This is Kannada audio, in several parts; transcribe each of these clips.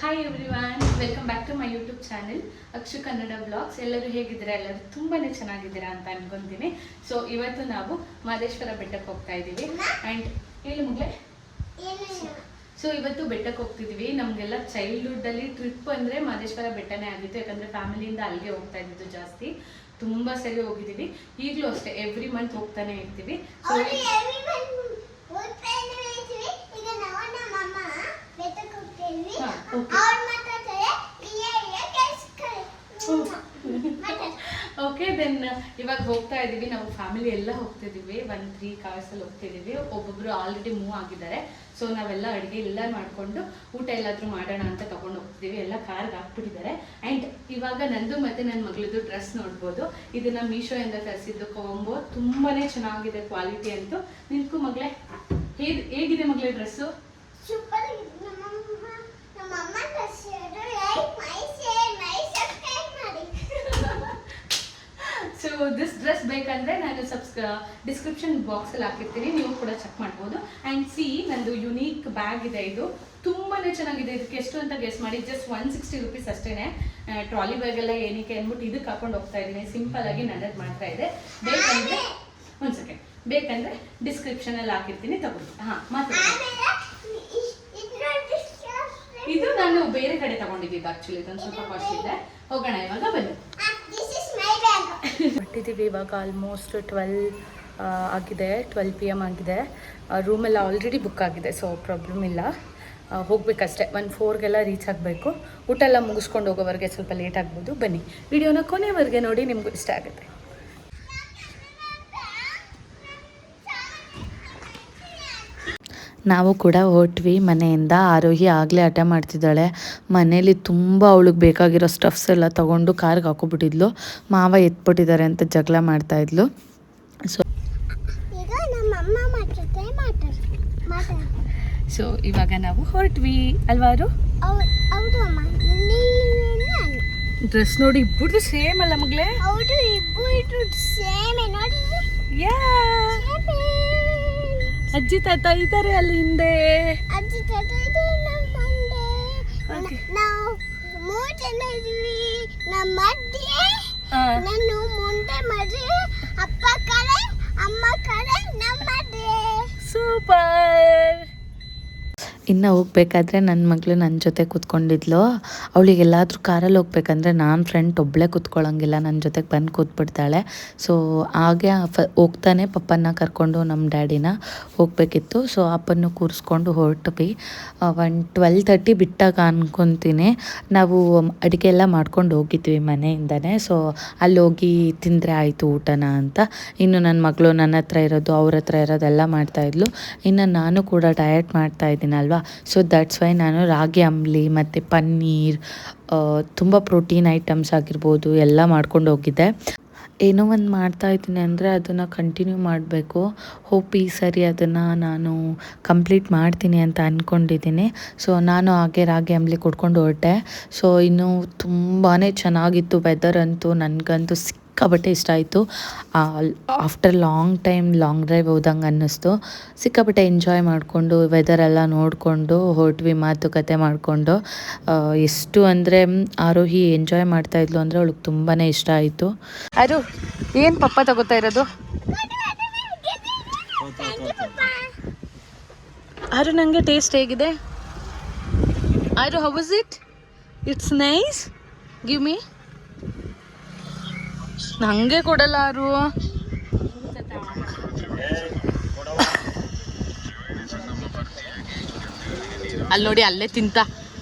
Hi everyone, welcome back to my YouTube channel Akshu Kannada blogs. ಎಲ್ಲರೂ ಹೇಗಿದ್ದೀರಾ? ಎಲ್ಲರೂ ತುಂಬಾ ಚೆನ್ನಾಗಿದ್ದೀರಾ ಅಂತ ಅನ್ಕೊಂತೀನಿ. ಸೊ ಇವತ್ತು ನಾವು ಮಹದೇಶ್ವರ ಬೆಟ್ಟಕ್ಕೆ ಹೋಗ್ತಾ ಇದ್ದೀವಿ. ಆ್ಯಂಡ್ ಹೇಳಿ ಮುಗ್ಲೆ. ಸೊ ಇವತ್ತು ಬೆಟ್ಟಕ್ಕೆ ಹೋಗ್ತಿದ್ದೀವಿ. ನಮಗೆಲ್ಲ ಚೈಲ್ಡ್ಹುಡ್ಡಲ್ಲಿ ಟ್ರಿಪ್ ಅಂದರೆ ಮಹದೇಶ್ವರ ಬೆಟ್ಟನೇ ಆಗಿತ್ತು. ಯಾಕಂದರೆ ಫ್ಯಾಮಿಲಿಯಿಂದ ಅಲ್ಲಿಗೆ ಹೋಗ್ತಾ ಇದ್ದಿದ್ದು ಜಾಸ್ತಿ. ತುಂಬ ಸರಿ ಹೋಗಿದ್ದೀವಿ. ಈಗಲೂ ಅಷ್ಟೇ ಎವ್ರಿ ಮಂತ್ ಹೋಗ್ತಾನೆ ಇರ್ತೀವಿ. ಸೊ ಓಕೆ ದೆನ್ ಇವಾಗ ಹೋಗ್ತಾ ಇದೀವಿ. ನಾವು ಫ್ಯಾಮಿಲಿ ಎಲ್ಲ ಹೋಗ್ತಿದೀವಿ. 1-3 ಕಾರ್ಸಲ್ಲಿ ಹೋಗ್ತಿದೀವಿ. ಒಬ್ಬೊಬ್ರು ಆಲ್ರೆಡಿ ಮೂವ್ ಆಗಿದ್ದಾರೆ. ಸೊ ನಾವೆಲ್ಲ ಅಡುಗೆ ಎಲ್ಲ ಮಾಡಿಕೊಂಡು ಊಟ ಎಲ್ಲಾದ್ರೂ ಮಾಡೋಣ ಅಂತ ತಗೊಂಡು ಹೋಗ್ತಿದೀವಿ. ಎಲ್ಲ ಕಾರ್ಗೆ ಹಾಕ್ಬಿಟ್ಟಿದ್ದಾರೆ. ಆ್ಯಂಡ್ ಇವಾಗ ನಂದು ಮತ್ತೆ ನನ್ನ ಮಗಳದ್ದು ಡ್ರೆಸ್ ನೋಡ್ಬೋದು. ಇದನ್ನ ಮೀಶೋಯಿಂದ ತರಿಸಿದ್ದು ಕಾಂಬೋ. ತುಂಬಾ ಚೆನ್ನಾಗಿದೆ ಕ್ವಾಲಿಟಿ ಅಂತೂ. ನಿನ್ಕು ಮಗಳೇ ಹೇಗಿದೆ ಮಗಳೇ ಡ್ರೆಸ್ಸು? ಸೊ ದಿಸ್ ಡ್ರೆಸ್ ಬೇಕಂದ್ರೆ ನಾನು ಡಿಸ್ಕ್ರಿಪ್ಷನ್ ಬಾಕ್ಸಲ್ಲಿ ಹಾಕಿರ್ತೀನಿ, ನೀವು ಕೂಡ ಚೆಕ್ ಮಾಡ್ಬೋದು. ಆ್ಯಂಡ್ ಸಿ ನಂದು ಯುನೀಕ್ ಬ್ಯಾಗ್ ಇದೆ. ಇದು ತುಂಬಾ ಚೆನ್ನಾಗಿದೆ. ಇದಕ್ಕೆ ಎಷ್ಟು ಅಂತ ಗೆಸ್ ಮಾಡಿ. ಜಸ್ಟ್ 160 ರೂಪೀಸ್ ಅಷ್ಟೇ. ಟ್ರಾಲಿ ಬ್ಯಾಗ್ ಎಲ್ಲ ಏನಕ್ಕೆ ಅಂದ್ಬಿಟ್ಟು ಇದಕ್ಕೆ ಹಾಕೊಂಡು ಹೋಗ್ತಾ ಇದ್ದೀನಿ. ಸಿಂಪಲ್ ಆಗಿ ನನ್ನದು ಮಾಡ್ತಾ ಇದೆ. ಬೇಕಂದ್ರೆ ಒಂದು ಸೆಕೆಂಡ್, ಬೇಕಂದ್ರೆ ಡಿಸ್ಕ್ರಿಪ್ಷನಲ್ಲಿ ಹಾಕಿರ್ತೀನಿ, ತಗೊಳ್ಳಿ. ಇದು ನಾನು ಬೇರೆ ಕಡೆ ತಗೊಂಡಿದ್ದಿದ್ದು. ಆಕ್ಚುಲಿ ಇದೊಂದು ಸ್ವಲ್ಪ ಕಾಸ್ಟ್ ಇದೆ. ಹೋಗೋಣ ಇವಾಗ, ಬನ್ನಿ. ಹೊಟ್ಟಿದ್ದೀವಿ ಇವಾಗ. ಆಲ್ಮೋಸ್ಟ್ 12 ಆಗಿದೆ. 12 PM ಆಗಿದೆ. ರೂಮೆಲ್ಲ ಆಲ್ರೆಡಿ ಬುಕ್ ಆಗಿದೆ. ಸೊ ಪ್ರಾಬ್ಲಮ್ ಇಲ್ಲ. ಹೋಗ್ಬೇಕಷ್ಟೇ. 1-4ಗೆಲ್ಲ ರೀಚ್ ಆಗಬೇಕು. ಊಟ ಎಲ್ಲ ಮುಗಿಸ್ಕೊಂಡು ಹೋಗೋವರೆಗೆ ಸ್ವಲ್ಪ ಲೇಟ್ ಆಗ್ಬೋದು. ಬನ್ನಿ, ವಿಡಿಯೋನ ಕೊನೆವರೆಗೆ ನೋಡಿ, ನಿಮಗೂ ಇಷ್ಟ ಆಗುತ್ತೆ. ನಾವು ಕೂಡ ಹೊರಟ್ವಿ ಮನೆಯಿಂದ. ಆರೋಹಿ ಆಗಲೇ ಹಠ ಮಾಡ್ತಿದ್ದಾಳೆ. ಮನೇಲಿ ತುಂಬ ಅವಳಿಗೆ ಬೇಕಾಗಿರೋ ಸ್ಟಫ್ಸ್ ಎಲ್ಲ ತೊಗೊಂಡು ಕಾರ್ಗೆ ಹಾಕೋಬಿಟ್ಟಿದ್ಲು. ಮಾವ ಎತ್ಬಿಟ್ಟಿದ್ದಾರೆ ಅಂತ ಜಗಳ ಮಾಡ್ತಾಯಿದ್ಲು. ಸೊ ಇವಾಗ ನಾವು ಹೊರಟ್ವಿ ಅಲ್ವಾರು. ಡ್ರೆಸ್ ನೋಡಿ ಇಬ್ಬರದು ಸೇಮ್ ಅಲ್ಲ ಮಗಳೇ? ಯಾ ಅಜ್ಜಿ ತಾತ ಇದ್ದಾರೆ ಅಲ್ಲಿ ಹಿಂದೆ. ಸೂಪರ್. ಇನ್ನು ಹೋಗ್ಬೇಕಾದ್ರೆ ನನ್ನ ಮಗಳು ನನ್ನ ಜೊತೆ ಕೂತ್ಕೊಂಡಿದ್ಲು. ಅವಳಿಗೆಲ್ಲಾದ್ರೂ ಕಾರಲ್ಲಿ ಹೋಗ್ಬೇಕಂದ್ರೆ ನಾನು ಫ್ರೆಂಡ್ ಒಬ್ಬಳೇ ಕೂತ್ಕೊಳ್ಳೋಂಗಿಲ್ಲ, ನನ್ನ ಜೊತೆಗೆ ಬಂದು ಕೂತ್ಬಿಡ್ತಾಳೆ. ಸೊ ಹಾಗೆ ಹೋಗ್ತಾನೆ ಪಪ್ಪನ್ನ ಕರ್ಕೊಂಡು ನಮ್ಮ ಡ್ಯಾಡಿನ ಹೋಗಬೇಕಿತ್ತು. ಸೊ ಅಪ್ಪನ್ನು ಕೂರಿಸ್ಕೊಂಡು ಹೊರಟ್ವಿ. 12:30 ಬಿಟ್ಟಾಗ ಅನ್ಕೊತೀನಿ. ನಾವು ಅಡುಗೆ ಎಲ್ಲ ಮಾಡ್ಕೊಂಡು ಹೋಗಿದ್ವಿ ಮನೆಯಿಂದನೇ. ಸೊ ಅಲ್ಲಿ ಹೋಗಿ ತಿಂದರೆ ಆಯಿತು ಊಟನ ಅಂತ. ಇನ್ನು ನನ್ನ ಮಗಳು ನನ್ನ ಹತ್ರ ಇರೋದು, ಅವ್ರ ಹತ್ರ ಇರೋದೆಲ್ಲ ಮಾಡ್ತಾಯಿದ್ಲು. ಇನ್ನು ನಾನು ಕೂಡ ಡಯಟ್ ಮಾಡ್ತಾಯಿದ್ದೀನಲ್ವ. ಸೊ ದಟ್ಸ್ ವೈ ನಾನು ರಾಗಿ ಅಂಬ್ಲಿ ಮತ್ತು ಪನ್ನೀರ್, ತುಂಬ ಪ್ರೋಟೀನ್ ಐಟಮ್ಸ್ ಆಗಿರ್ಬೋದು ಎಲ್ಲ ಮಾಡ್ಕೊಂಡು ಹೋಗಿದ್ದೆ. ಏನೋ ಒಂದು ಮಾಡ್ತಾಯಿದ್ದೀನಿ ಅಂದರೆ ಅದನ್ನು ಕಂಟಿನ್ಯೂ ಮಾಡಬೇಕು. ಹೋಪ್ ಈ ಸರಿ ಅದನ್ನು ನಾನು ಕಂಪ್ಲೀಟ್ ಮಾಡ್ತೀನಿ ಅಂತ ಅಂದ್ಕೊಂಡಿದ್ದೀನಿ. ಸೊ ನಾನು ಹಾಗೆ ರಾಗಿ ಅಂಬ್ಲಿ ಕುಡ್ಕೊಂಡು ಹೊರಟೆ. ಸೊ ಇನ್ನು ತುಂಬಾ ಚೆನ್ನಾಗಿತ್ತು ವೆದರ್ ಅಂತೂ. ನನಗಂತೂ ಸಿಕ್ಕಾಪಟ್ಟೆ ಇಷ್ಟ ಆಯಿತು. After long time long drive ಹೋದಂಗೆ ಅನ್ನಿಸ್ತು. ಸಿಕ್ಕಾಪಟ್ಟೆ ಎಂಜಾಯ್ ಮಾಡಿಕೊಂಡು ವೆದರೆಲ್ಲ ನೋಡಿಕೊಂಡು ಹೊರಟ್ವಿ, ಮಾತುಕತೆ ಮಾಡಿಕೊಂಡು. ಎಷ್ಟು ಅಂದರೆ ಆರೋಹಿ ಎಂಜಾಯ್ ಮಾಡ್ತಾಯಿದ್ಲು ಅಂದರೆ ಅವಳಿಗೆ ತುಂಬಾ ಇಷ್ಟ ಆಯಿತು. ಅದು ಏನು ಪಪ್ಪ ತಗೋತಾ ಇರೋದು? ಆರು ನನಗೆ ಟೇಸ್ಟ್ ಹೇಗಿದೆ? ಆರು how was it? It's nice. Give me. ಹಂಗೆ ಕೊಡಲ್ಲ ಆರು. ಅಲ್ಲಿ ನೋಡಿ, ಅಲ್ಲೇ ತಿಂತ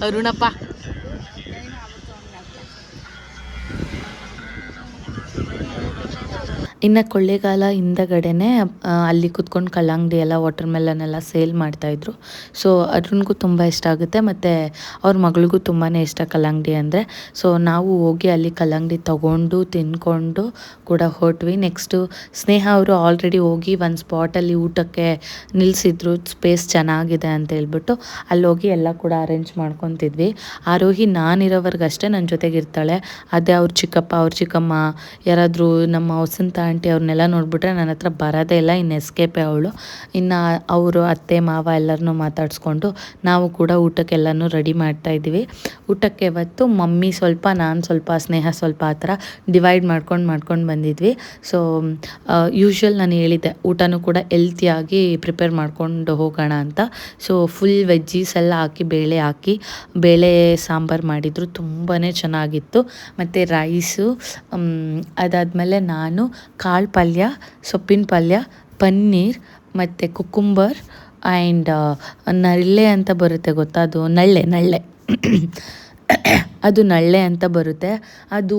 ಅರುಣಪ್ಪ. ಇನ್ನು ಕೊಳ್ಳೇಗಾಲ ಹಿಂದಗಡೆನೇ ಅಲ್ಲಿ ಕುತ್ಕೊಂಡು ಕಲ್ಲಂಗಡಿ ಎಲ್ಲ, ವಾಟರ್ ಮೆಲನ್ ಎಲ್ಲ ಸೇಲ್ ಮಾಡ್ತಾಯಿದ್ರು. ಸೊ ಅರುಣ್ಗೂ ತುಂಬ ಇಷ್ಟ ಆಗುತ್ತೆ, ಮತ್ತು ಅವ್ರ ಮಗಳಿಗೂ ತುಂಬಾ ಇಷ್ಟ ಕಲ್ಲಂಗಡಿ ಅಂದರೆ. ಸೊ ನಾವು ಹೋಗಿ ಅಲ್ಲಿ ಕಲ್ಲಂಗಡಿ ತೊಗೊಂಡು ತಿಂದ್ಕೊಂಡು ಕೂಡ ಹೊರಟ್ವಿ. ನೆಕ್ಸ್ಟು ಸ್ನೇಹ ಅವರು ಆಲ್ರೆಡಿ ಹೋಗಿ ಒಂದು ಸ್ಪಾಟಲ್ಲಿ ಊಟಕ್ಕೆ ನಿಲ್ಲಿಸಿದ್ರು, ಸ್ಪೇಸ್ ಚೆನ್ನಾಗಿದೆ ಅಂತ ಹೇಳ್ಬಿಟ್ಟು ಅಲ್ಲಿ ಹೋಗಿ ಎಲ್ಲ ಕೂಡ ಅರೇಂಜ್ ಮಾಡ್ಕೊತಿದ್ವಿ. ಆರೋಹಿ ನಾನಿರೋವರೆಗಷ್ಟೇ ನನ್ನ ಜೊತೆಗಿರ್ತಾಳೆ. ಅದೇ ಅವ್ರ ಚಿಕ್ಕಪ್ಪ, ಅವ್ರ ಚಿಕ್ಕಮ್ಮ, ಯಾರಾದರೂ ನಮ್ಮ ಹೊಸಂತ ಆಂಟಿ ಅವ್ರನ್ನೆಲ್ಲ ನೋಡಿಬಿಟ್ರೆ ನನ್ನ ಹತ್ರ ಬರೋದೇ ಇಲ್ಲ, ಇನ್ನು ಎಸ್ಕೇಪೇ ಅವಳು. ಇನ್ನು ಅವರು ಅತ್ತೆ ಮಾವ ಎಲ್ಲರನ್ನೂ ಮಾತಾಡಿಸ್ಕೊಂಡು ನಾವು ಕೂಡ ಊಟಕ್ಕೆಲ್ಲನೂ ರೆಡಿ ಮಾಡ್ತಾಯಿದ್ದೀವಿ. ಊಟಕ್ಕೆ ಇವತ್ತು ಮಮ್ಮಿ ಸ್ವಲ್ಪ, ನಾನು ಸ್ವಲ್ಪ, ಸ್ನೇಹ ಸ್ವಲ್ಪ ಆ ಥರ ಡಿವೈಡ್ ಮಾಡ್ಕೊಂಡು ಬಂದಿದ್ವಿ. ಸೊ ಯೂಶ್ವಲ್ ನಾನು ಹೇಳಿದ್ದೆ ಊಟನೂ ಕೂಡ ಹೆಲ್ತಿಯಾಗಿ ಪ್ರಿಪೇರ್ ಮಾಡ್ಕೊಂಡು ಹೋಗೋಣ ಅಂತ. ಸೊ ಫುಲ್ ವೆಜ್ಜೀಸ್ ಎಲ್ಲ ಹಾಕಿ ಬೇಳೆ ಸಾಂಬಾರು ಮಾಡಿದರು, ತುಂಬಾ ಚೆನ್ನಾಗಿತ್ತು. ಮತ್ತು ರೈಸು, ಅದಾದಮೇಲೆ ನಾನು ಕಾಳು ಪಲ್ಯ, ಸೊಪ್ಪಿನ ಪಲ್ಯ, ಪನ್ನೀರ್ ಮತ್ತು ಕುಕ್ಕುಂಬರ್ ಆ್ಯಂಡ್ ನಳ್ಳೆ ಅಂತ ಬರುತ್ತೆ ಗೊತ್ತಾ, ಅದು ನಳ್ಳೆ ಅದು ನಳ್ಳೆ ಅಂತ ಬರುತ್ತೆ. ಅದು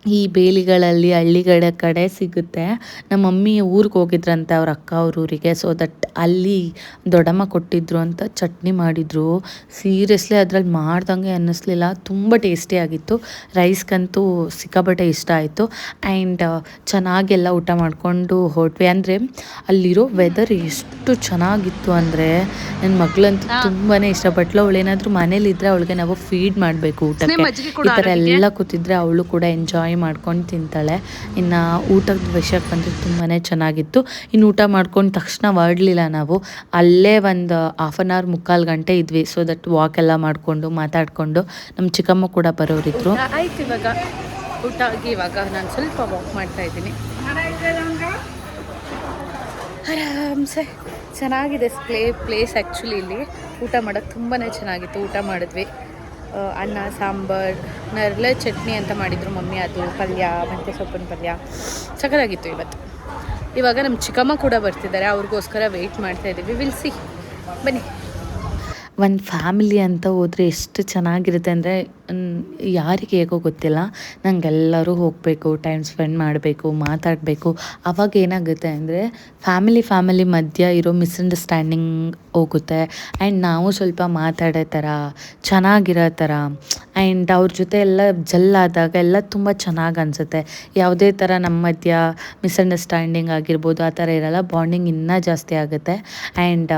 ಈ ಬೇಲಿಗಳಲ್ಲಿ ಹಳ್ಳಿಗಳ ಕಡೆ ಸಿಗುತ್ತೆ. ನಮ್ಮ ಮಮ್ಮಿ ಊರಿಗೆ ಹೋಗಿದ್ರಂತೆ ಅವ್ರ ಅಕ್ಕ ಅವ್ರ ಊರಿಗೆ. ಸೊ ದಟ್ ಅಲ್ಲಿ ದೊಡ್ಡಮ್ಮ ಕೊಟ್ಟಿದ್ರು ಅಂತ ಚಟ್ನಿ ಮಾಡಿದರು. ಸೀರಿಯಸ್ಲಿ ಅದ್ರಲ್ಲಿ ಮಾಡ್ದಂಗೆ ಅನ್ನಿಸ್ಲಿಲ್ಲ, ತುಂಬ ಟೇಸ್ಟಿಯಾಗಿತ್ತು. ರೈಸ್ಗಂತೂ ಸಿಕ್ಕಾಪಟ್ಟೆ ಇಷ್ಟ ಆಯಿತು. ಆ್ಯಂಡ್ ಚೆನ್ನಾಗೆಲ್ಲ ಊಟ ಮಾಡಿಕೊಂಡು ಹೊರಟ್ವಿ. ಅಂದರೆ ಅಲ್ಲಿರೋ ವೆದರ್ ಎಷ್ಟು ಚೆನ್ನಾಗಿತ್ತು ಅಂದರೆ ನನ್ನ ಮಗಳಂತೂ ತುಂಬಾ ಇಷ್ಟಪಟ್ಲು. ಅವಳೇನಾದರೂ ಮನೇಲಿದ್ದರೆ ಅವಳಿಗೆ ನಾವು ಫೀಡ್ ಮಾಡಬೇಕು ಊಟಕ್ಕೆ. ಈ ಥರ ಎಲ್ಲ ಕೂತಿದ್ರೆ ಅವಳು ಕೂಡ ಎಂಜಾಯ್ ಮಾಡ್ಕೊಂಡು ತಿಂತಾಳೆ. ಇನ್ನು ಊಟದ ವಿಷಯಕ್ಕೆ ಬಂದರೆ ತುಂಬಾ ಚೆನ್ನಾಗಿತ್ತು. ಇನ್ನು ಊಟ ಮಾಡ್ಕೊಂಡು ತಕ್ಷಣ ಹೊರಡಲಿಲ್ಲ ನಾವು, ಅಲ್ಲೇ ಒಂದು 1/2 ಮುಕ್ಕಾಲು ಗಂಟೆ ಇದ್ವಿ. ಸೊ ದಟ್ ವಾಕ್ ಎಲ್ಲ ಮಾಡಿಕೊಂಡು ಮಾತಾಡಿಕೊಂಡು ನಮ್ಮ ಚಿಕ್ಕಮ್ಮ ಕೂಡ ಬರೋರಿದ್ರು. ಆಯ್ತು, ಇವಾಗ ಊಟ ಆಗಿ ಇವಾಗ ನಾನು ಸ್ವಲ್ಪ ವಾಕ್ ಮಾಡ್ತಾ ಇದ್ದೀನಿ. ಆರಾಮ್ಸೆ ಚೆನ್ನಾಗಿದೆ ಪ್ಲೇಸ್ ಆ್ಯಕ್ಚುಲಿ. ಇಲ್ಲಿ ಊಟ ಮಾಡೋಕ್ಕೆ ತುಂಬಾ ಚೆನ್ನಾಗಿತ್ತು. ಊಟ ಮಾಡಿದ್ವಿ, ಅನ್ನ ಸಾಂಬಾರು, ನರಳೆ ಚಟ್ನಿ ಅಂತ ಮಾಡಿದರು ಮಮ್ಮಿ, ಅದು ಪಲ್ಯ ಮತ್ತು ಸೊಪ್ಪಿನ ಪಲ್ಯ ಸಖತ್ತಾಗಿತ್ತು ಇವತ್ತು. ಇವಾಗ ನಮ್ಮ ಚಿಕ್ಕಮ್ಮ ಕೂಡ ಬರ್ತಿದ್ದಾರೆ, ಅವ್ರಿಗೋಸ್ಕರ ವೆಯ್ಟ್ ಮಾಡ್ತಾಯಿದ್ದೀವಿ. ವಿಲ್ ಸಿ, ಬನ್ನಿ. ಒಂದು ಫ್ಯಾಮಿಲಿ ಅಂತ ಹೋದರೆ ಎಷ್ಟು ಚೆನ್ನಾಗಿರುತ್ತೆ ಅಂದರೆ ಯಾರಿಗೆ ಹೇಗೋ ಗೊತ್ತಿಲ್ಲ, ನಂಗೆಲ್ಲರೂ ಹೋಗಬೇಕು, ಟೈಮ್ ಸ್ಪೆಂಡ್ ಮಾಡಬೇಕು, ಮಾತಾಡಬೇಕು. ಆವಾಗ ಏನಾಗುತ್ತೆ ಅಂದರೆ ಫ್ಯಾಮಿಲಿ ಮಧ್ಯ ಇರೋ ಮಿಸ್ಅಂಡರ್ಸ್ಟ್ಯಾಂಡಿಂಗ್ ಹೋಗುತ್ತೆ. ಆ್ಯಂಡ್ ನಾವು ಸ್ವಲ್ಪ ಮಾತಾಡೋ ಥರ, ಚೆನ್ನಾಗಿರೋ ಥರ, ಆ್ಯಂಡ್ ಅವ್ರ ಜೊತೆ ಎಲ್ಲ ಜಲ್ಲಾದಾಗ ಎಲ್ಲ ತುಂಬ ಚೆನ್ನಾಗಿ ಅನಿಸುತ್ತೆ. ಯಾವುದೇ ಥರ ನಮ್ಮ ಮಧ್ಯ ಮಿಸ್ಅಂಡರ್ಸ್ಟ್ಯಾಂಡಿಂಗ್ ಆಗಿರ್ಬೋದು ಆ ಥರ ಇರೋಲ್ಲ, ಬಾಂಡಿಂಗ್ ಇನ್ನೂ ಜಾಸ್ತಿ ಆಗುತ್ತೆ. ಆ್ಯಂಡ್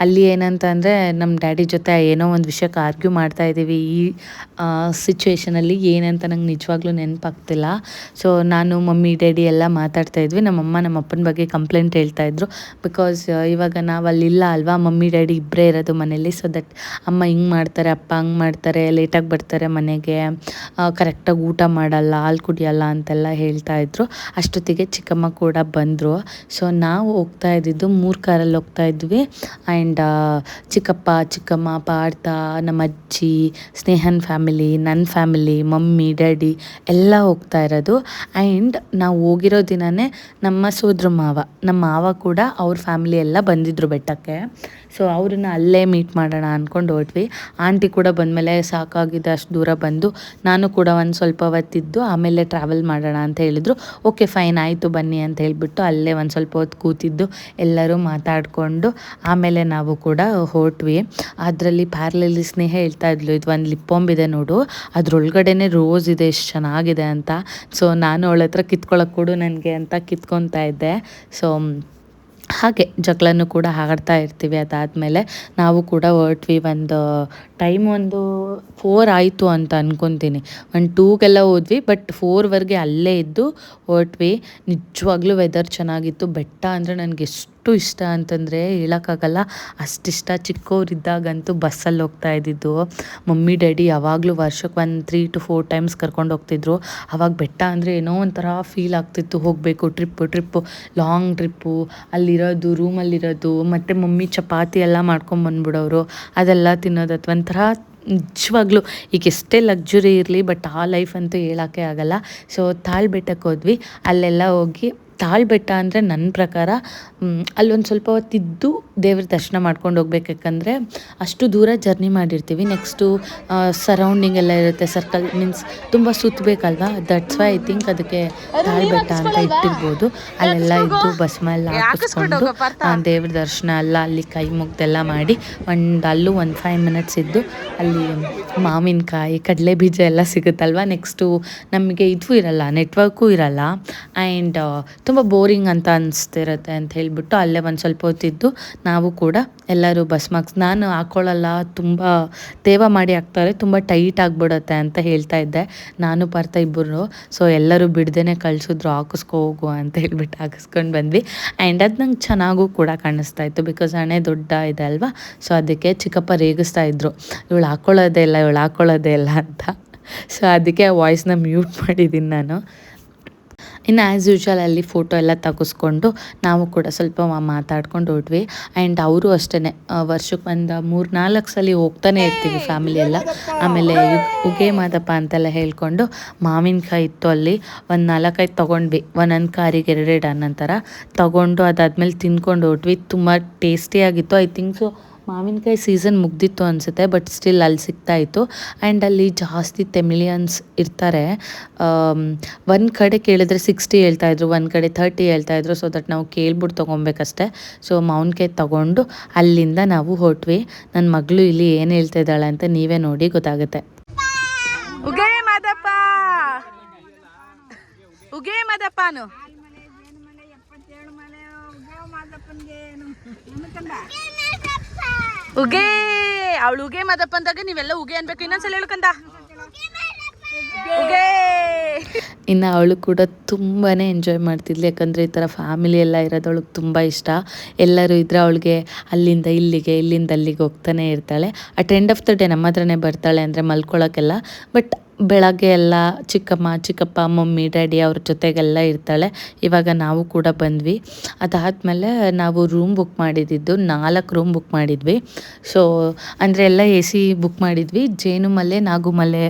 ಅಲ್ಲಿ ಏನಂತಂದರೆ ನಮ್ಮ ಡ್ಯಾಡಿ ಜೊತೆ ಏನೋ ಒಂದು ವಿಷಯಕ್ಕೆ ಆರ್ಗ್ಯೂ ಮಾಡ್ತಾಯಿದ್ದೀವಿ. ಈ ಸಿಚುವೇಷನಲ್ಲಿ ಏನಂತ ನಂಗೆ ನಿಜವಾಗ್ಲೂ ನೆನಪಾಗ್ತಿಲ್ಲ. ಸೊ ನಾನು ಮಮ್ಮಿ ಡ್ಯಾಡಿ ಎಲ್ಲ ಮಾತಾಡ್ತಾಯಿದ್ವಿ. ನಮ್ಮಮ್ಮ ನಮ್ಮ ಅಪ್ಪನ ಬಗ್ಗೆ ಕಂಪ್ಲೇಂಟ್ ಹೇಳ್ತಾಯಿದ್ರು. ಬಿಕಾಸ್ ಇವಾಗ ನಾವು ಅಲ್ಲಿಲ್ಲ ಅಲ್ವಾ, ಮಮ್ಮಿ ಡ್ಯಾಡಿ ಇಬ್ಬರೇ ಇರೋದು ಮನೇಲಿ. ಸೊ ದಟ್ ಅಮ್ಮ ಹಿಂಗೆ ಮಾಡ್ತಾರೆ, ಅಪ್ಪ ಹಂಗೆ ಮಾಡ್ತಾರೆ, ಲೇಟಾಗಿ ಬರ್ತಾರೆ ಮನೆಗೆ, ಕರೆಕ್ಟಾಗಿ ಊಟ ಮಾಡಲ್ಲ, ಹಾಲು ಕುಡಿಯಲ್ಲ ಅಂತೆಲ್ಲ ಹೇಳ್ತಾಯಿದ್ರು. ಅಷ್ಟೊತ್ತಿಗೆ ಚಿಕ್ಕಮ್ಮ ಕೂಡ ಬಂದರು. ಸೊ ನಾವು ಹೋಗ್ತಾ ಇದ್ದಿದ್ದು 3 ಕಾರಲ್ಲಿ ಹೋಗ್ತಾ ಇದ್ವಿ. ಆ್ಯಂಡ್ ಚಿಕ್ಕಪ್ಪ, ಚಿಕ್ಕಮ್ಮ, ಪಾರ್ಥ, ನಮ್ಮ ಅಜ್ಜಿ, ಸ್ನೇಹನ್ ಫ್ಯಾಮಿಲಿ, ನನ್ನ ಫ್ಯಾಮಿಲಿ, ಮಮ್ಮಿ ಡ್ಯಾಡಿ ಎಲ್ಲ ಹೋಗ್ತಾ ಇರೋದು. ಆ್ಯಂಡ್ ನಾವು ಹೋಗಿರೋ ದಿನವೇ ನಮ್ಮ ಸೋದರ ನಮ್ಮ ಮಾವ ಕೂಡ ಅವ್ರ ಫ್ಯಾಮಿಲಿ ಎಲ್ಲ ಬಂದಿದ್ದರು ಬೆಟ್ಟಕ್ಕೆ. ಸೊ ಅವ್ರನ್ನ ಅಲ್ಲೇ ಮೀಟ್ ಮಾಡೋಣ ಅಂದ್ಕೊಂಡು ಹೊರಟ್ವಿ. ಆಂಟಿ ಕೂಡ ಬಂದಮೇಲೆ ಸಾಕಾಗಿದೆ, ಅಷ್ಟು ದೂರ ಬಂದು ನಾನು ಕೂಡ ಒಂದು ಸ್ವಲ್ಪ ಹೊತ್ತಿದ್ದು ಆಮೇಲೆ ಟ್ರಾವೆಲ್ ಮಾಡೋಣ ಅಂತ ಹೇಳಿದರು. ಓಕೆ ಫೈನ್ ಆಯಿತು ಬನ್ನಿ ಅಂತ ಹೇಳಿಬಿಟ್ಟು ಅಲ್ಲೇ ಒಂದು ಸ್ವಲ್ಪ ಹೊತ್ತು ಕೂತಿದ್ದು ಎಲ್ಲರೂ ಮಾತಾಡಿಕೊಂಡು ಆಮೇಲೆ ನಾವು ಕೂಡ ಹೊರಟ್ವಿ. ಅದರಲ್ಲಿ ಪ್ಯಾರಲಲ್ಲಿ ಸ್ನೇಹ ಹೇಳ್ತಾ ಇದ್ಲು, ಇದು ಒಂದು ಲಿಪ್ ಬಾಂಬ್ ಇದೆ ನೋಡು, ಅದ್ರೊಳಗಡೆನೇ ರೋಸ್ ಇದೆ, ಎಷ್ಟು ಚೆನ್ನಾಗಿದೆ ಅಂತ. ಸೊ ನಾನು ಅವಳ ಹತ್ರ ಕಿತ್ಕೊಳ್ಳೋಕೆ ಕೊಡು ನನಗೆ ಅಂತ ಕಿತ್ಕೊತಾ ಇದ್ದೆ. ಸೊ ಹಾಗೆ ಜಗಳನೂ ಕೂಡ ಆಡ್ತಾ ಇರ್ತೀವಿ. ಅದಾದಮೇಲೆ ನಾವು ಕೂಡ ಹೊರಟ್ವಿ. ಒಂದು 4 ಆಯಿತು ಅಂತ ಅಂದ್ಕೊತೀನಿ. 2ಗೆಲ್ಲ ಹೋದ್ವಿ, ಬಟ್ 4ವರೆಗೆ ಅಲ್ಲೇ ಇದ್ದು ಹೊರಟ್ವಿ. ನಿಜವಾಗ್ಲೂ ವೆದರ್ ಚೆನ್ನಾಗಿತ್ತು. ಬೆಟ್ಟ ಅಂದರೆ ನನಗೆ ಎಷ್ಟು ಇಷ್ಟ ಅಂತಂದರೆ ಹೇಳೋಕ್ಕಾಗಲ್ಲ, ಅಷ್ಟಿಷ್ಟ. ಚಿಕ್ಕವರಿದ್ದಾಗಂತೂ ಬಸ್ಸಲ್ಲಿ ಹೋಗ್ತಾ ಇದ್ದಿದ್ದು. ಮಮ್ಮಿ ಡ್ಯಾಡಿ ಯಾವಾಗಲೂ ವರ್ಷಕ್ಕೆ ಒಂದು 3 to 4 ಟೈಮ್ಸ್ ಕರ್ಕೊಂಡು ಹೋಗ್ತಿದ್ರು. ಆವಾಗ ಬೆಟ್ಟ ಅಂದರೆ ಏನೋ ಒಂಥರ ಫೀಲ್ ಆಗ್ತಿತ್ತು, ಹೋಗಬೇಕು ಟ್ರಿಪ್ಪು, ಲಾಂಗ್ ಟ್ರಿಪ್ಪು, ಅಲ್ಲಿರೋದು, ರೂಮಲ್ಲಿರೋದು, ಮತ್ತು ಮಮ್ಮಿ ಚಪಾತಿ ಎಲ್ಲ ಮಾಡ್ಕೊಂಬಂದ್ಬಿಡೋರು, ಅದೆಲ್ಲ ತಿನ್ನೋದು. ಅಥವಾ ಒಂಥರ ನಿಜವಾಗ್ಲೂ ಈಗ ಎಷ್ಟೇ ಲಕ್ಸುರಿ ಇರಲಿ, ಬಟ್ ಆ ಲೈಫ್ ಅಂತೂ ಹೇಳೋಕ್ಕೆ ಆಗಲ್ಲ. ಸೊ ತಾಳ್ ಬೆಟ್ಟಕ್ಕೆ ಹೋದ್ವಿ. ಅಲ್ಲೆಲ್ಲ ಹೋಗಿ ತಾಳ್ ಬೆಟ್ಟ ಅಂದರೆ ನನ್ನ ಪ್ರಕಾರ ಅಲ್ಲೊಂದು ಸ್ವಲ್ಪ ಹೊತ್ತಿದ್ದು ದೇವ್ರ ದರ್ಶನ ಮಾಡ್ಕೊಂಡು ಹೋಗ್ಬೇಕು. ಯಾಕಂದರೆ ಅಷ್ಟು ದೂರ ಜರ್ನಿ ಮಾಡಿರ್ತೀವಿ. ನೆಕ್ಸ್ಟು ಸರೌಂಡಿಂಗ್ ಎಲ್ಲ ಇರುತ್ತೆ, ಸರ್ಕಲ್ ಮೀನ್ಸ್ ತುಂಬ ಸುತ್ತಬೇಕಲ್ವಾ. ದಟ್ಸ್ ವೈ ಐ ಥಿಂಕ್ ಅದಕ್ಕೆ ತಾಳ್ ಬೆಟ್ಟ ಅಂತ ಇಟ್ಟಿರ್ಬೋದು. ಅಲ್ಲೆಲ್ಲ ಇದ್ದು ಬಸ್ ಮೇಲೆ ಹಾಕಿಸ್ಕೊಂಡು ದೇವ್ರ ದರ್ಶನ ಎಲ್ಲ ಅಲ್ಲಿ ಕೈ ಮುಗ್ದೆಲ್ಲ ಮಾಡಿ ಅಲ್ಲೂ ಒಂದು 5 ಮಿನಿಟ್ಸ್ ಇದ್ದು ಅಲ್ಲಿ ಮಾವಿನಕಾಯಿ, ಕಡಲೆ ಬೀಜ ಎಲ್ಲ ಸಿಗುತ್ತಲ್ವ. ನೆಕ್ಸ್ಟು ನಮಗೆ ಇದು ಇರಲ್ಲ, ನೆಟ್ವರ್ಕು ಇರಲ್ಲ, ಆ್ಯಂಡ್ ತುಂಬ ಬೋರಿಂಗ್ ಅಂತ ಅನಿಸ್ತಿರುತ್ತೆ ಅಂತ ಹೇಳಿಬಿಟ್ಟು ಅಲ್ಲೇ ಒಂದು ಸ್ವಲ್ಪ ಹೊತ್ತಿದ್ದು ನಾವು ಕೂಡ ಎಲ್ಲರೂ ಬಸ್ ಮಾರ್ಕ್ಸ್ ನಾನು ಹಾಕ್ಕೊಳ್ಳಲ್ಲ, ತುಂಬ ತೇವ ಮಾಡಿ ಹಾಕ್ತಾರೆ, ತುಂಬ ಟೈಟ್ ಆಗಿಬಿಡುತ್ತೆ ಅಂತ ಹೇಳ್ತಾ ಇದ್ದೆ ನಾನು ಪಾರ್ಥ ಇಬ್ಬರು. ಸೊ ಎಲ್ಲರೂ ಬಿಡ್ದೇ ಕಳಿಸಿದ್ರು ಹಾಕಿಸ್ಕೊ ಹೋಗು ಅಂತ ಹೇಳ್ಬಿಟ್ಟು ಹಾಕಿಸ್ಕೊಂಡು ಬಂದ್ವಿ. ಆ್ಯಂಡ್ ಅದು ನಂಗೆ ಚೆನ್ನಾಗೂ ಕೂಡ ಕಾಣಿಸ್ತಾ ಇತ್ತು, ಬಿಕಾಸ್ ಹಣೆ ದೊಡ್ಡ ಇದೆ ಅಲ್ವಾ. ಸೊ ಅದಕ್ಕೆ ಚಿಕ್ಕಪ್ಪ ರೇಗಿಸ್ತಾ ಇದ್ರು, ಇವಳು ಹಾಕ್ಕೊಳ್ಳೋದೇ ಇಲ್ಲ ಅಂತ. ಸೊ ಅದಕ್ಕೆ ಆ ವಾಯ್ಸ್ನ ಮ್ಯೂಟ್ ಮಾಡಿದ್ದೀನಿ ನಾನು. ಇನ್ನು ಆ್ಯಸ್ ಯೂಶ್ವಲ್ ಅಲ್ಲಿ ಫೋಟೋ ಎಲ್ಲ ತೆಗೆಸ್ಕೊಂಡು ನಾವು ಕೂಡ ಸ್ವಲ್ಪ ಮಾತಾಡ್ಕೊಂಡು ಹೊರಟ್ವಿ. ಆ್ಯಂಡ್ ಅವರು ಅಷ್ಟೇ ವರ್ಷಕ್ಕೆ ಒಂದು 3-4 ಸಲ ಹೋಗ್ತಾನೆ ಇರ್ತೀವಿ ಫ್ಯಾಮಿಲಿ ಎಲ್ಲ. ಆಮೇಲೆ ಉಗೆ ಮಾದಪ್ಪ ಅಂತೆಲ್ಲ ಹೇಳ್ಕೊಂಡು ಮಾವಿನಕಾಯಿ ಇತ್ತು ಅಲ್ಲಿ, ಒಂದು 4-5 ತೊಗೊಂಡ್ವಿ, ಒಂದೊಂದು ಕಾರಿಗೆ 2 ಅನ್ನೋ ತೊಗೊಂಡು ಅದಾದ್ಮೇಲೆ ತಿನ್ಕೊಂಡು ಹೊರಟ್ವಿ. ತುಂಬ ಟೇಸ್ಟಿಯಾಗಿತ್ತು. ಐ ಥಿಂಕ್ ಸೊ ಮಾವಿನಕಾಯಿ ಸೀಸನ್ ಮುಗ್ದಿತ್ತು ಅನಿಸುತ್ತೆ, ಬಟ್ ಸ್ಟಿಲ್ ಅಲ್ಲಿ ಸಿಗ್ತಾಯಿತ್ತು. ಆ್ಯಂಡ್ ಅಲ್ಲಿ ಜಾಸ್ತಿ ತೆಮಿಲಿಯನ್ಸ್ ಇರ್ತಾರೆ. ಒಂದು ಕಡೆ ಕೇಳಿದ್ರೆ 60 ಹೇಳ್ತಾಯಿದ್ರು, ಒಂದು ಕಡೆ 30 ಹೇಳ್ತಾಯಿದ್ರು. ಸೊ ದಟ್ ನಾವು ಕೇಳ್ಬಿಟ್ಟು ತೊಗೊಬೇಕಷ್ಟೆ. ಸೊ ಮಾವಿನಕಾಯಿ ತೊಗೊಂಡು ಅಲ್ಲಿಂದ ನಾವು ಹೊರಟ್ವಿ. ನನ್ನ ಮಗಳು ಇಲ್ಲಿ ಏನು ಹೇಳ್ತಾ ಇದ್ದಾಳೆ ಅಂತ ನೀವೇ ನೋಡಿ ಗೊತ್ತಾಗುತ್ತೆ. ಉಗೆ ಮಾದಪ್ಪನು ಉಗೆ ಅವಳು ಉಗೆ ಮಾದಪ್ಪ ಅಂದಾಗ ನೀವೆಲ್ಲ ಉಗೆ ಅನ್ಬೇಕು. ಇನ್ನೊಂದ್ಸಲ ಹೇಳ್ಕಂದ ಉಗೆ. ಇನ್ನು ಅವಳು ಕೂಡ ತುಂಬಾ ಎಂಜಾಯ್ ಮಾಡ್ತಿದ್ಲು, ಯಾಕಂದರೆ ಈ ಥರ ಫ್ಯಾಮಿಲಿ ಎಲ್ಲ ಇರೋದು ಅವಳಿಗೆ ತುಂಬ ಇಷ್ಟ. ಎಲ್ಲರೂ ಇದ್ದರೆ ಅವಳಿಗೆ ಅಲ್ಲಿಂದ ಇಲ್ಲಿಗೆ ಇಲ್ಲಿಂದ ಅಲ್ಲಿಗೆ ಹೋಗ್ತಾನೆ ಇರ್ತಾಳೆ. At end of the day ನಮ್ಮ ಹತ್ರನೇ ಬರ್ತಾಳೆ, ಅಂದರೆ ಮಲ್ಕೊಳ್ಳೋಕ್ಕೆಲ್ಲ. ಬಟ್ ಬೆಳಗ್ಗೆ ಎಲ್ಲ ಚಿಕ್ಕಪ್ಪ ಮಮ್ಮಿ ಡ್ಯಾಡಿ ಅವ್ರ ಜೊತೆಗೆಲ್ಲ ಇರ್ತಾಳೆ. ಇವಾಗ ನಾವು ಕೂಡ ಬಂದ್ವಿ. ಅದಾದಮೇಲೆ ನಾವು ರೂಮ್ ಬುಕ್ ಮಾಡಿದ್ದು 4 ರೂಮ್ ಬುಕ್ ಮಾಡಿದ್ವಿ. ಸೊ ಅಂದರೆ ಎಲ್ಲ AC ಬುಕ್ ಮಾಡಿದ್ವಿ. ಜೇನುಮಲೆ ನಾಗುಮಲೆ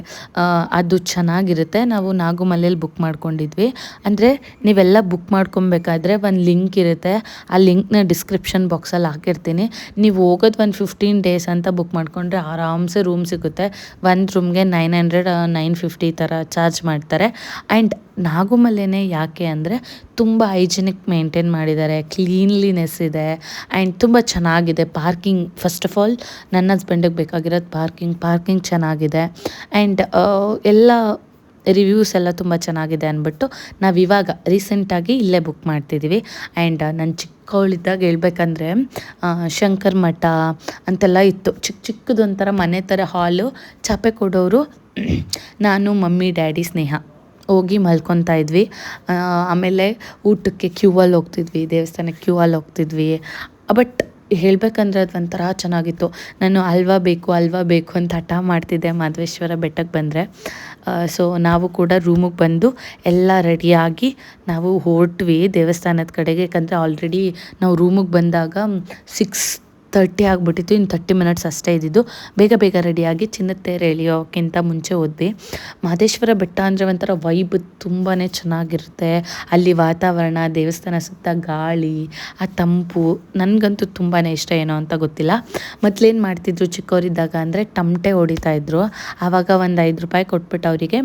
ಅದು ಚೆನ್ನಾಗಿರುತ್ತೆ. ನಾವು ನಾಗುಮಲೆಯಲ್ಲಿ ಬುಕ್ ಮಾಡ್ಕೊಂಡಿದ್ವಿ. ಅಂದರೆ ನೀವೆಲ್ಲ ಬುಕ್ ಮಾಡ್ಕೊಬೇಕಾದ್ರೆ ಒಂದು ಲಿಂಕ್ ಇರುತ್ತೆ, ಆ ಲಿಂಕ್ನ ಡಿಸ್ಕ್ರಿಪ್ಷನ್ ಬಾಕ್ಸಲ್ಲಿ ಹಾಕಿರ್ತೀನಿ. ನೀವು ಹೋಗೋದು ಒಂದು 15 ಡೇಸ್ ಅಂತ ಬುಕ್ ಮಾಡಿಕೊಂಡ್ರೆ ಆರಾಮ್ಸೆ ರೂಮ್ ಸಿಗುತ್ತೆ. ಒಂದು ರೂಮ್ಗೆ 900-950 ಥರ ಚಾರ್ಜ್ ಮಾಡ್ತಾರೆ. ಆ್ಯಂಡ್ ನಾಗುಮಲೆನೇ ಯಾಕೆ ಅಂದರೆ ತುಂಬ ಹೈಜಿನಿಕ್ ಮೇಂಟೈನ್ ಮಾಡಿದ್ದಾರೆ, ಕ್ಲೀನ್ಲಿನೆಸ್ ಇದೆ, ಆ್ಯಂಡ್ ತುಂಬ ಚೆನ್ನಾಗಿದೆ. ಪಾರ್ಕಿಂಗ್ ಫಸ್ಟ್ ಆಫ್ ಆಲ್ ನನ್ನ ಹಸ್ಬೆಂಡಿಗೆ ಬೇಕಾಗಿರೋದು ಪಾರ್ಕಿಂಗ್ ಚೆನ್ನಾಗಿದೆ. ಆ್ಯಂಡ್ ಎಲ್ಲ ರಿವ್ಯೂಸ್ ಎಲ್ಲ ತುಂಬ ಚೆನ್ನಾಗಿದೆ ಅಂದ್ಬಿಟ್ಟು ನಾವಿವಾಗ ರೀಸೆಂಟಾಗಿ ಇಲ್ಲೇ ಬುಕ್ ಮಾಡ್ತಿದ್ದೀವಿ. ಆ್ಯಂಡ್ ನಾನು ಚಿಕ್ಕವಳಿದ್ದಾಗ ಹೇಳ್ಬೇಕಂದ್ರೆ ಶಂಕರ್ ಮಠ ಅಂತೆಲ್ಲ ಇತ್ತು, ಚಿಕ್ಕದೊಂಥರ ಮನೆ ಥರ ಹಾಲು, ಚಾಪೆ ಕೊಡೋರು, ನಾನು ಮಮ್ಮಿ ಡ್ಯಾಡಿ ಸ್ನೇಹ ಹೋಗಿ ಮಲ್ಕೊತಾ ಇದ್ವಿ. ಆಮೇಲೆ ಊಟಕ್ಕೆ ಕ್ಯೂವಲ್ಲಿ ಹೋಗ್ತಿದ್ವಿ, ದೇವಸ್ಥಾನಕ್ಕೆ ಕ್ಯೂವಲ್ಲಿ ಹೋಗ್ತಿದ್ವಿ. ಬಟ್ ಹೇಳಬೇಕಂದ್ರೆ ಅದು ಒಂಥರ ಚೆನ್ನಾಗಿತ್ತು. ನಾನು ಹಲ್ವಾ ಬೇಕು ಅಂತ ಹಠ ಮಾಡ್ತಿದ್ದೆ ಮಹದೇಶ್ವರ ಬೆಟ್ಟಕ್ಕೆ ಬಂದರೆ. ಸೊ ನಾವು ಕೂಡ ರೂಮಿಗೆ ಬಂದು ಎಲ್ಲ ರೆಡಿಯಾಗಿ ನಾವು ಹೊರಟ್ವಿ ದೇವಸ್ಥಾನದ ಕಡೆಗೆ. ಯಾಕಂದರೆ ಆಲ್ರೆಡಿ ನಾವು ರೂಮಿಗೆ ಬಂದಾಗ 6:30 ಆಗಿಬಿಟ್ಟಿತ್ತು. ಇನ್ನು 30 ಮಿನಿಟ್ಸ್ ಅಷ್ಟೇ ಇದ್ದಿದ್ದು. ಬೇಗ ರೆಡಿಯಾಗಿ ಚಿನ್ನದ ತೇರು ಎಳೆಯೋಕ್ಕಿಂತ ಮುಂಚೆ ಹೋದ್ವಿ. ಮಹದೇಶ್ವರ ಬೆಟ್ಟ ಅಂದರೆ ಒಂಥರ ವೈಬ್ ತುಂಬಾ ಚೆನ್ನಾಗಿರುತ್ತೆ. ಅಲ್ಲಿ ವಾತಾವರಣ, ದೇವಸ್ಥಾನ ಸುತ್ತ ಗಾಳಿ, ಆ ತಂಪು ನನಗಂತೂ ತುಂಬಾ ಇಷ್ಟ. ಏನೋ ಅಂತ ಗೊತ್ತಿಲ್ಲ. ಮೊದಲೇನು ಮಾಡ್ತಿದ್ರು ಚಿಕ್ಕವರಿದ್ದಾಗ ಅಂದರೆ ಟಮಟೆ ಹೊಡಿತಾಯಿದ್ರು. ಆವಾಗ ಒಂದು 5 ರೂಪಾಯಿ ಕೊಟ್ಬಿಟ್ಟು ಅವರಿಗೆ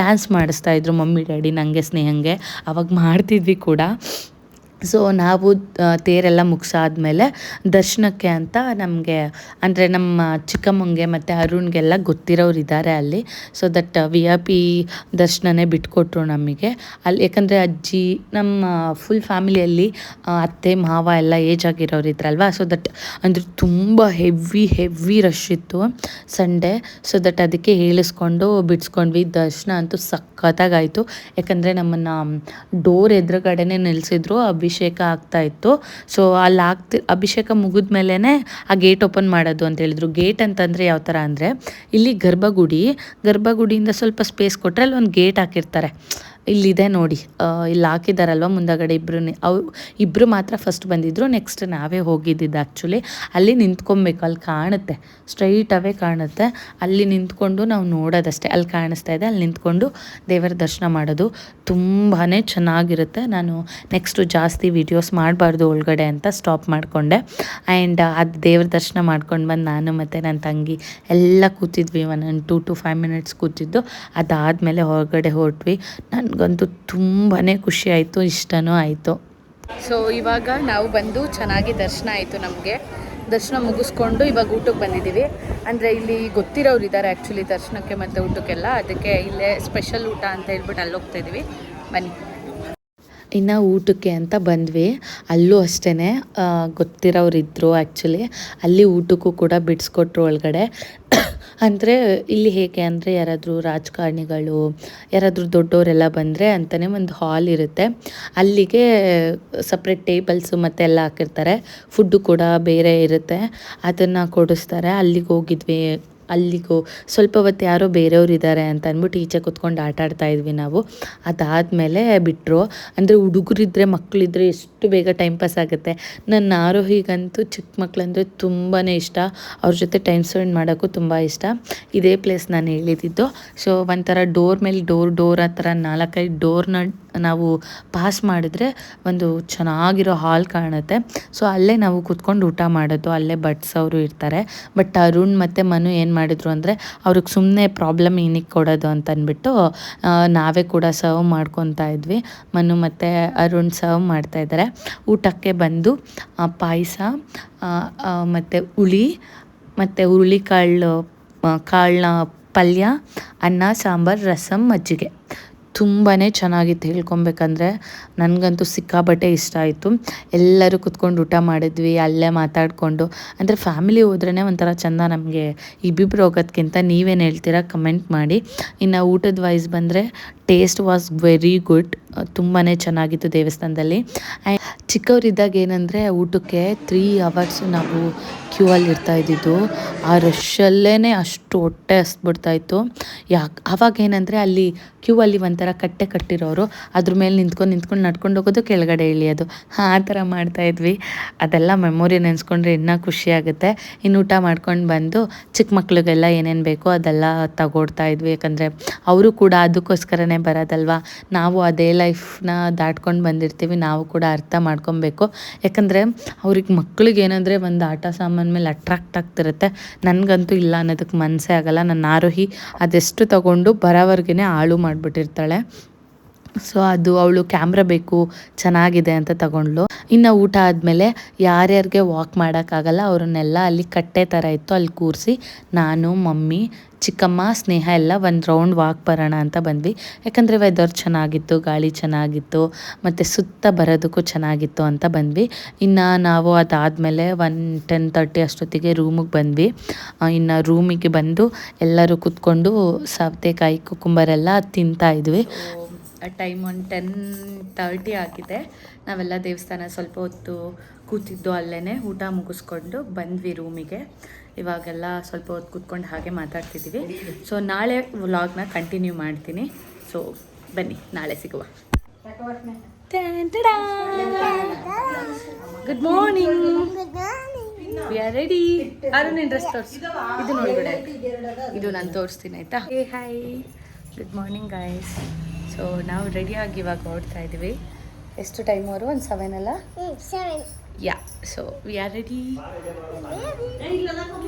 ಡ್ಯಾನ್ಸ್ ಮಾಡಿಸ್ತಾಯಿದ್ರು ಮಮ್ಮಿ ಡ್ಯಾಡಿ, ನನಗೆ ಸ್ನೇಹಂಗೆ. ಆವಾಗ ಮಾಡ್ತಿದ್ವಿ ಕೂಡ. ಸೊ ನಾವು ತೇರೆಲ್ಲ ಮುಗಿಸಾದ್ಮೇಲೆ ದರ್ಶನಕ್ಕೆ ಅಂತ ನಮಗೆ, ಅಂದರೆ ನಮ್ಮ ಚಿಕ್ಕಮ್ಮಂಗೆ ಮತ್ತು ಅರುಣ್ಗೆಲ್ಲ ಗೊತ್ತಿರೋರು ಇದ್ದಾರೆ ಅಲ್ಲಿ. ಸೊ ದಟ್ VIP ದರ್ಶನನೇ ಬಿಟ್ಕೊಟ್ರು ನಮಗೆ ಅಲ್ಲಿ. ಯಾಕಂದರೆ ಅಜ್ಜಿ ನಮ್ಮ ಫುಲ್ ಫ್ಯಾಮಿಲಿಯಲ್ಲಿ ಅತ್ತೆ ಮಾವ ಎಲ್ಲ ಏಜ್ ಆಗಿರೋರು ಇದ್ರಲ್ವ. ಸೊ ದಟ್ ಅಂದರೆ ತುಂಬ ಹೆವಿ ರಶ್ ಇತ್ತು ಸಂಡೇ. ಸೊ ದಟ್ ಅದಕ್ಕೆ ಹೇಳಿಸ್ಕೊಂಡು ಬಿಡಿಸ್ಕೊಂಡ್ವಿ. ದರ್ಶನ ಅಂತೂ ಸಖತ್ತಾಗಾಯಿತು. ಯಾಕಂದರೆ ನಮ್ಮನ್ನು ಡೋರ್ ಎದುರುಗಡೆನೇ ನಿಲ್ಲಿಸಿದ್ರು, ಅಭಿಷೇಕ ಆಗ್ತಾಯಿತ್ತು. ಸೊ ಅಲ್ಲಿ ಅಭಿಷೇಕ ಮುಗಿದ ಮೇಲೇ ಆ ಗೇಟ್ ಓಪನ್ ಮಾಡೋದು ಅಂತ ಹೇಳಿದ್ರು. ಗೇಟ್ ಅಂತಂದರೆ ಯಾವ ಥರ ಅಂದರೆ, ಇಲ್ಲಿ ಗರ್ಭಗುಡಿಯಿಂದ ಸ್ವಲ್ಪ ಸ್ಪೇಸ್ ಕೊಟ್ಟರೆ ಅಲ್ಲಿ ಒಂದು ಗೇಟ್ ಹಾಕಿರ್ತಾರೆ. ಇಲ್ಲಿದೆ ನೋಡಿ, ಇಲ್ಲಿ ಹಾಕಿದ್ದಾರಲ್ವ ಮುಂದಗಡೆ. ಇಬ್ಬರು ಮಾತ್ರ ಫಸ್ಟ್ ಬಂದಿದ್ದರು. ನೆಕ್ಸ್ಟ್ ನಾವೇ ಹೋಗಿದ್ದಿದ್ದು ಆ್ಯಕ್ಚುಲಿ. ಅಲ್ಲಿ ನಿಂತ್ಕೊಬೇಕು, ಅಲ್ಲಿ ಕಾಣುತ್ತೆ, ಸ್ಟ್ರೈಟ್ ಅವೇ ಕಾಣುತ್ತೆ. ಅಲ್ಲಿ ನಿಂತ್ಕೊಂಡು ನಾವು ನೋಡೋದಷ್ಟೇ. ಅಲ್ಲಿ ಕಾಣಿಸ್ತಾ ಇದೆ, ಅಲ್ಲಿ ನಿಂತ್ಕೊಂಡು ದೇವರ ದರ್ಶನ ಮಾಡೋದು ತುಂಬಾ ಚೆನ್ನಾಗಿರುತ್ತೆ. ನಾನು ನೆಕ್ಸ್ಟು ಜಾಸ್ತಿ ವೀಡಿಯೋಸ್ ಮಾಡಬಾರ್ದು ಒಳಗಡೆ ಅಂತ ಸ್ಟಾಪ್ ಮಾಡಿಕೊಂಡೆ. ಆ್ಯಂಡ್ ಅದು ದೇವ್ರ ದರ್ಶನ ಮಾಡ್ಕೊಂಡು ಬಂದು ನಾನು ಮತ್ತು ನನ್ನ ತಂಗಿ ಎಲ್ಲ ಕೂತಿದ್ವಿ. 1 2 to 5 ಮಿನಿಟ್ಸ್ ಕೂತಿದ್ದು. ಅದಾದಮೇಲೆ ಹೊರಗಡೆ ಹೊರಟ್ವಿ. ನನಗಂತೂ ತುಂಬಾ ಖುಷಿ ಆಯಿತು, ಇಷ್ಟನೂ ಆಯಿತು. ಸೊ ಇವಾಗ ನಾವು ಬಂದು ಚೆನ್ನಾಗಿ ದರ್ಶನ ಆಯಿತು. ನಮಗೆ ದರ್ಶನ ಮುಗಿಸ್ಕೊಂಡು ಇವಾಗ ಊಟಕ್ಕೆ ಬಂದಿದ್ದೀವಿ. ಅಂದರೆ ಇಲ್ಲಿ ಗೊತ್ತಿರೋರು ಇದ್ದಾರೆ ಆ್ಯಕ್ಚುಲಿ ದರ್ಶನಕ್ಕೆ ಮತ್ತು ಊಟಕ್ಕೆಲ್ಲ. ಅದಕ್ಕೆ ಇಲ್ಲೇ ಸ್ಪೆಷಲ್ ಊಟ ಅಂತ ಹೇಳ್ಬಿಟ್ಟು ಅಲ್ಲಿ ಹೋಗ್ತಾಯಿದ್ದೀವಿ. ಬನ್ನಿ. ಇನ್ನು ಊಟಕ್ಕೆ ಅಂತ ಬಂದ್ವಿ. ಅಲ್ಲೂ ಅಷ್ಟೇ ಗೊತ್ತಿರೋರಿದ್ದರು ಆ್ಯಕ್ಚುಲಿ. ಅಲ್ಲಿ ಊಟಕ್ಕೂ ಕೂಡ ಬಿಡಿಸ್ಕೊಟ್ರು ಒಳಗಡೆ. ಅಂದರೆ ಇಲ್ಲಿ ಹೇಗೆ ಅಂದರೆ ಯಾರಾದರೂ ರಾಜಕಾರಣಿಗಳು ಯಾರಾದರೂ ದೊಡ್ಡವರೆಲ್ಲ ಬಂದರೆ ಅಂತಲೇ ಒಂದು ಹಾಲ್ ಇರುತ್ತೆ. ಅಲ್ಲಿಗೆ ಸಪ್ರೇಟ್ ಟೇಬಲ್ಸು ಮತ್ತು ಎಲ್ಲ ಹಾಕಿರ್ತಾರೆ. ಫುಡ್ಡು ಕೂಡ ಬೇರೆ ಇರುತ್ತೆ, ಅದನ್ನು ಕೊಡಿಸ್ತಾರೆ. ಅಲ್ಲಿಗೆ ಹೋಗಿದ್ವಿ. ಅಲ್ಲಿಗೂ ಸ್ವಲ್ಪ ಹೊತ್ತು ಯಾರೋ ಬೇರೆಯವ್ರು ಇದ್ದಾರೆ ಅಂತ ಅಂದ್ಬಿಟ್ಟು ಈಚೆ ಕೂತ್ಕೊಂಡು ಆಟ ಆಡ್ತಾಯಿದ್ವಿ ನಾವು. ಅದಾದಮೇಲೆ ಬಿಟ್ಟರು. ಅಂದರೆ ಹುಡುಗರಿದ್ದರೆ ಮಕ್ಕಳಿದ್ರೆ ಎಷ್ಟು ಬೇಗ ಟೈಮ್ ಪಾಸ್ ಆಗುತ್ತೆ. ನನ್ನ ಆರೋಹಿಗಂತೂ ಚಿಕ್ಕ ಮಕ್ಕಳಂದರೆ ತುಂಬಾ ಇಷ್ಟ. ಅವ್ರ ಜೊತೆ ಟೈಮ್ ಸ್ಪೆಂಡ್ ಮಾಡೋಕ್ಕೂ ತುಂಬ ಇಷ್ಟ. ಇದೇ ಪ್ಲೇಸ್ ನಾನು ಹೇಳಿದ್ದು. ಸೊ ಒಂಥರ ಡೋರ್ ಮೇಲೆ ಡೋರ್ ಆ ಥರ 4-5 ಡೋರ್ನ ನಾವು ಪಾಸ್ ಮಾಡಿದ್ರೆ ಒಂದು ಚೆನ್ನಾಗಿರೋ ಹಾಲ್ ಕಾಣುತ್ತೆ. ಸೊ ಅಲ್ಲೇ ನಾವು ಕೂತ್ಕೊಂಡು ಊಟ ಮಾಡೋದು. ಅಲ್ಲೇ ಬಡ್ಸೋರು ಇರ್ತಾರೆ. ಬಟ್ ಅರುಣ್ ಮತ್ತು ಮನು ಏನು ಮಾಡಿದ್ರು ಅಂದರೆ ಅವ್ರಿಗೆ ಸುಮ್ಮನೆ ಪ್ರಾಬ್ಲಮ್ ಏನಕ್ಕೆ ಕೊಡೋದು ಅಂತ ಅಂದ್ಬಿಟ್ಟು ನಾವೇ ಕೂಡ ಸರ್ವ್ ಮಾಡ್ಕೊತಾ ಇದ್ವಿ. ಮನು ಮತ್ತು ಅರುಣ್ ಸರ್ವ್ ಮಾಡ್ತಾಯಿದ್ದಾರೆ. ಊಟಕ್ಕೆ ಬಂದು ಪಾಯಸ ಮತ್ತು ಹುಳಿ ಮತ್ತು ಕಾಳನ್ನ ಪಲ್ಯ, ಅನ್ನ, ಸಾಂಬಾರು, ರಸಮ್, ಮಜ್ಜಿಗೆ ತುಂಬಾ ಚೆನ್ನಾಗಿತ್ತು. ಹೇಳ್ಕೊಬೇಕಂದ್ರೆ ನನಗಂತೂ ಸಿಕ್ಕಾಬಟ್ಟೆ ಇಷ್ಟ ಆಯಿತು. ಎಲ್ಲರೂ ಕುತ್ಕೊಂಡು ಊಟ ಮಾಡಿದ್ವಿ ಅಲ್ಲೇ ಮಾತಾಡಿಕೊಂಡು. ಅಂದರೆ ಫ್ಯಾಮಿಲಿ ಹೋದ್ರೇ ಒಂಥರ ಚೆಂದ ನಮಗೆ. ಇಬ್ಬಿಬ್ರು ಹೋಗೋದಕ್ಕಿಂತ ನೀವೇನು ಹೇಳ್ತೀರಾ ಕಮೆಂಟ್ ಮಾಡಿ. ಇನ್ನು ಊಟದ ವೈಸ್ ಬಂದರೆ ಟೇಸ್ಟ್ ವಾಸ್ ವೆರಿ ಗುಡ್. ತುಂಬಾ ಚೆನ್ನಾಗಿತ್ತು ದೇವಸ್ಥಾನದಲ್ಲಿ. ಚಿಕ್ಕವರಿದ್ದಾಗ ಏನಂದರೆ ಊಟಕ್ಕೆ 3 hours ನಾವು ಕ್ಯೂ ಅಲ್ಲಿ ಇರ್ತಾಯಿದ್ದು. ಆ ರಶಲ್ಲೇ ಅಷ್ಟು ಹೊಟ್ಟೆ ಹಸ್ಬಿಡ್ತಾಯಿತ್ತು. ಆವಾಗ ಏನಂದರೆ ಅಲ್ಲಿ ಕ್ಯೂ ಅಲ್ಲಿ ಒಂಥರ ಕಟ್ಟೆ ಕಟ್ಟಿರೋರು, ಅದ್ರ ಮೇಲೆ ನಿಂತ್ಕೊಂಡು ನಡ್ಕೊಂಡು ಹೋಗೋದು, ಕೆಳಗಡೆ ಇಳಿಯೋದು, ಆ ಥರ ಮಾಡ್ತಾಯಿದ್ವಿ. ಅದೆಲ್ಲ ಮೆಮೊರಿ ನೆನೆಸ್ಕೊಂಡ್ರೆ ಇನ್ನೂ ಖುಷಿಯಾಗುತ್ತೆ. ಇನ್ನು ಊಟ ಮಾಡ್ಕೊಂಡು ಬಂದು ಚಿಕ್ಕ ಮಕ್ಳಿಗೆಲ್ಲ ಏನೇನು ಬೇಕೋ ಅದೆಲ್ಲ ತಗೊಡ್ತಾಯಿದ್ವಿ. ಯಾಕಂದರೆ ಅವರು ಕೂಡ ಅದಕ್ಕೋಸ್ಕರನೇ ಬರೋದಲ್ವ. ನಾವು ಅದೇ ಲೈಫ್ನ ದಾಟ್ಕೊಂಡು ಬಂದಿರ್ತೀವಿ. ನಾವು ಕೂಡ ಅರ್ಥ ಮಾಡ್ಕೊಬೇಕು. ಯಾಕಂದರೆ ಅವ್ರಿಗೆ ಮಕ್ಳಿಗೆ ಏನಂದರೆ ಒಂದು ಆಟ ಸಾಮಾನು ಮೇಲೆ ಅಟ್ರಾಕ್ಟ್ ಆಗ್ತಿರುತ್ತೆ. ನನಗಂತೂ ಇಲ್ಲ ಅನ್ನೋದಕ್ಕೆ ಮನಸ್ಸೇ ಆಗಲ್ಲ. ನನ್ನ ಆರೋಹಿ ಅದೆಷ್ಟು ತಗೊಂಡು ಬರೋವರೆಗೇ ಹಾಳು ಮಾಡಿಬಿಟ್ಟಿರ್ತಾಳೆ. ಸೊ ಅದು ಅವಳು ಕ್ಯಾಮ್ರಾ ಬೇಕು ಚೆನ್ನಾಗಿದೆ ಅಂತ ತಗೊಂಡ್ಳು. ಇನ್ನು ಊಟ ಆದಮೇಲೆ ಯಾರ್ಯಾರಿಗೆ ವಾಕ್ ಮಾಡೋಕ್ಕಾಗಲ್ಲ ಅವ್ರನ್ನೆಲ್ಲ ಅಲ್ಲಿ ಕಟ್ಟೆ ಥರ ಇತ್ತು, ಅಲ್ಲಿ ಕೂರಿಸಿ ನಾನು, ಮಮ್ಮಿ, ಚಿಕ್ಕಮ್ಮ, ಸ್ನೇಹ ಎಲ್ಲ ಒಂದು ರೌಂಡ್ ವಾಕ್ ಬರೋಣ ಅಂತ ಬಂದ್ವಿ. ಯಾಕಂದರೆ ವೆದರ್ ಚೆನ್ನಾಗಿತ್ತು, ಗಾಳಿ ಚೆನ್ನಾಗಿತ್ತು, ಮತ್ತು ಸುತ್ತ ಬರೋದಕ್ಕೂ ಚೆನ್ನಾಗಿತ್ತು ಅಂತ ಬಂದ್ವಿ. ಇನ್ನು ನಾವು ಅದಾದಮೇಲೆ 10:30 ಅಷ್ಟೊತ್ತಿಗೆ ರೂಮಿಗೆ ಬಂದ್ವಿ. ಇನ್ನು ರೂಮಿಗೆ ಬಂದು ಎಲ್ಲರೂ ಕೂತ್ಕೊಂಡು ಸೌತೆಕಾಯಿ ಕುಕುಂಬರೆಲ್ಲ ತಿಂತಾಯಿದ್ವಿ. ಟೈಮ್ ಒಂದು 10:30 ಆಗಿದೆ. ನಾವೆಲ್ಲ ದೇವಸ್ಥಾನ ಸ್ವಲ್ಪ ಹೊತ್ತು ಕೂತಿದ್ದು ಅಲ್ಲೇ. ಊಟ ಮುಗಿಸ್ಕೊಂಡು ಬಂದ್ವಿ ರೂಮಿಗೆ. ಇವಾಗೆಲ್ಲ ಸ್ವಲ್ಪ ಹೊತ್ತು ಕೂತ್ಕೊಂಡು ಹಾಗೆ ಮಾತಾಡ್ತಿದ್ದೀವಿ. ಸೊ ನಾಳೆ ವ್ಲಾಗ್ನ ಕಂಟಿನ್ಯೂ ಮಾಡ್ತೀನಿ. ಸೊ ಬನ್ನಿ ನಾಳೆ ಸಿಗುವ. Good morning, we are ready. ಯಾರು ನಿನ್ನ ಡ್ರೆಸ್ ತೋರಿಸಿ, ಇದು ನೋಡ್ಬಿಡ, ಇದು ನಾನು ತೋರಿಸ್ತೀನಿ ಆಯಿತಾ. Hey hi, good morning guys. So ನಾವು ರೆಡಿಯಾಗಿ ಇವಾಗ ಹೊರಡ್ತಾ ಇದ್ದೀವಿ. ಎಷ್ಟು ಟೈಮ್ ಅವರು? ಒಂದು 7 ಅಲ್ಲ? 7. ಯಾ, ಸೊ ವಿ ಆರ್ ರೆಡಿ.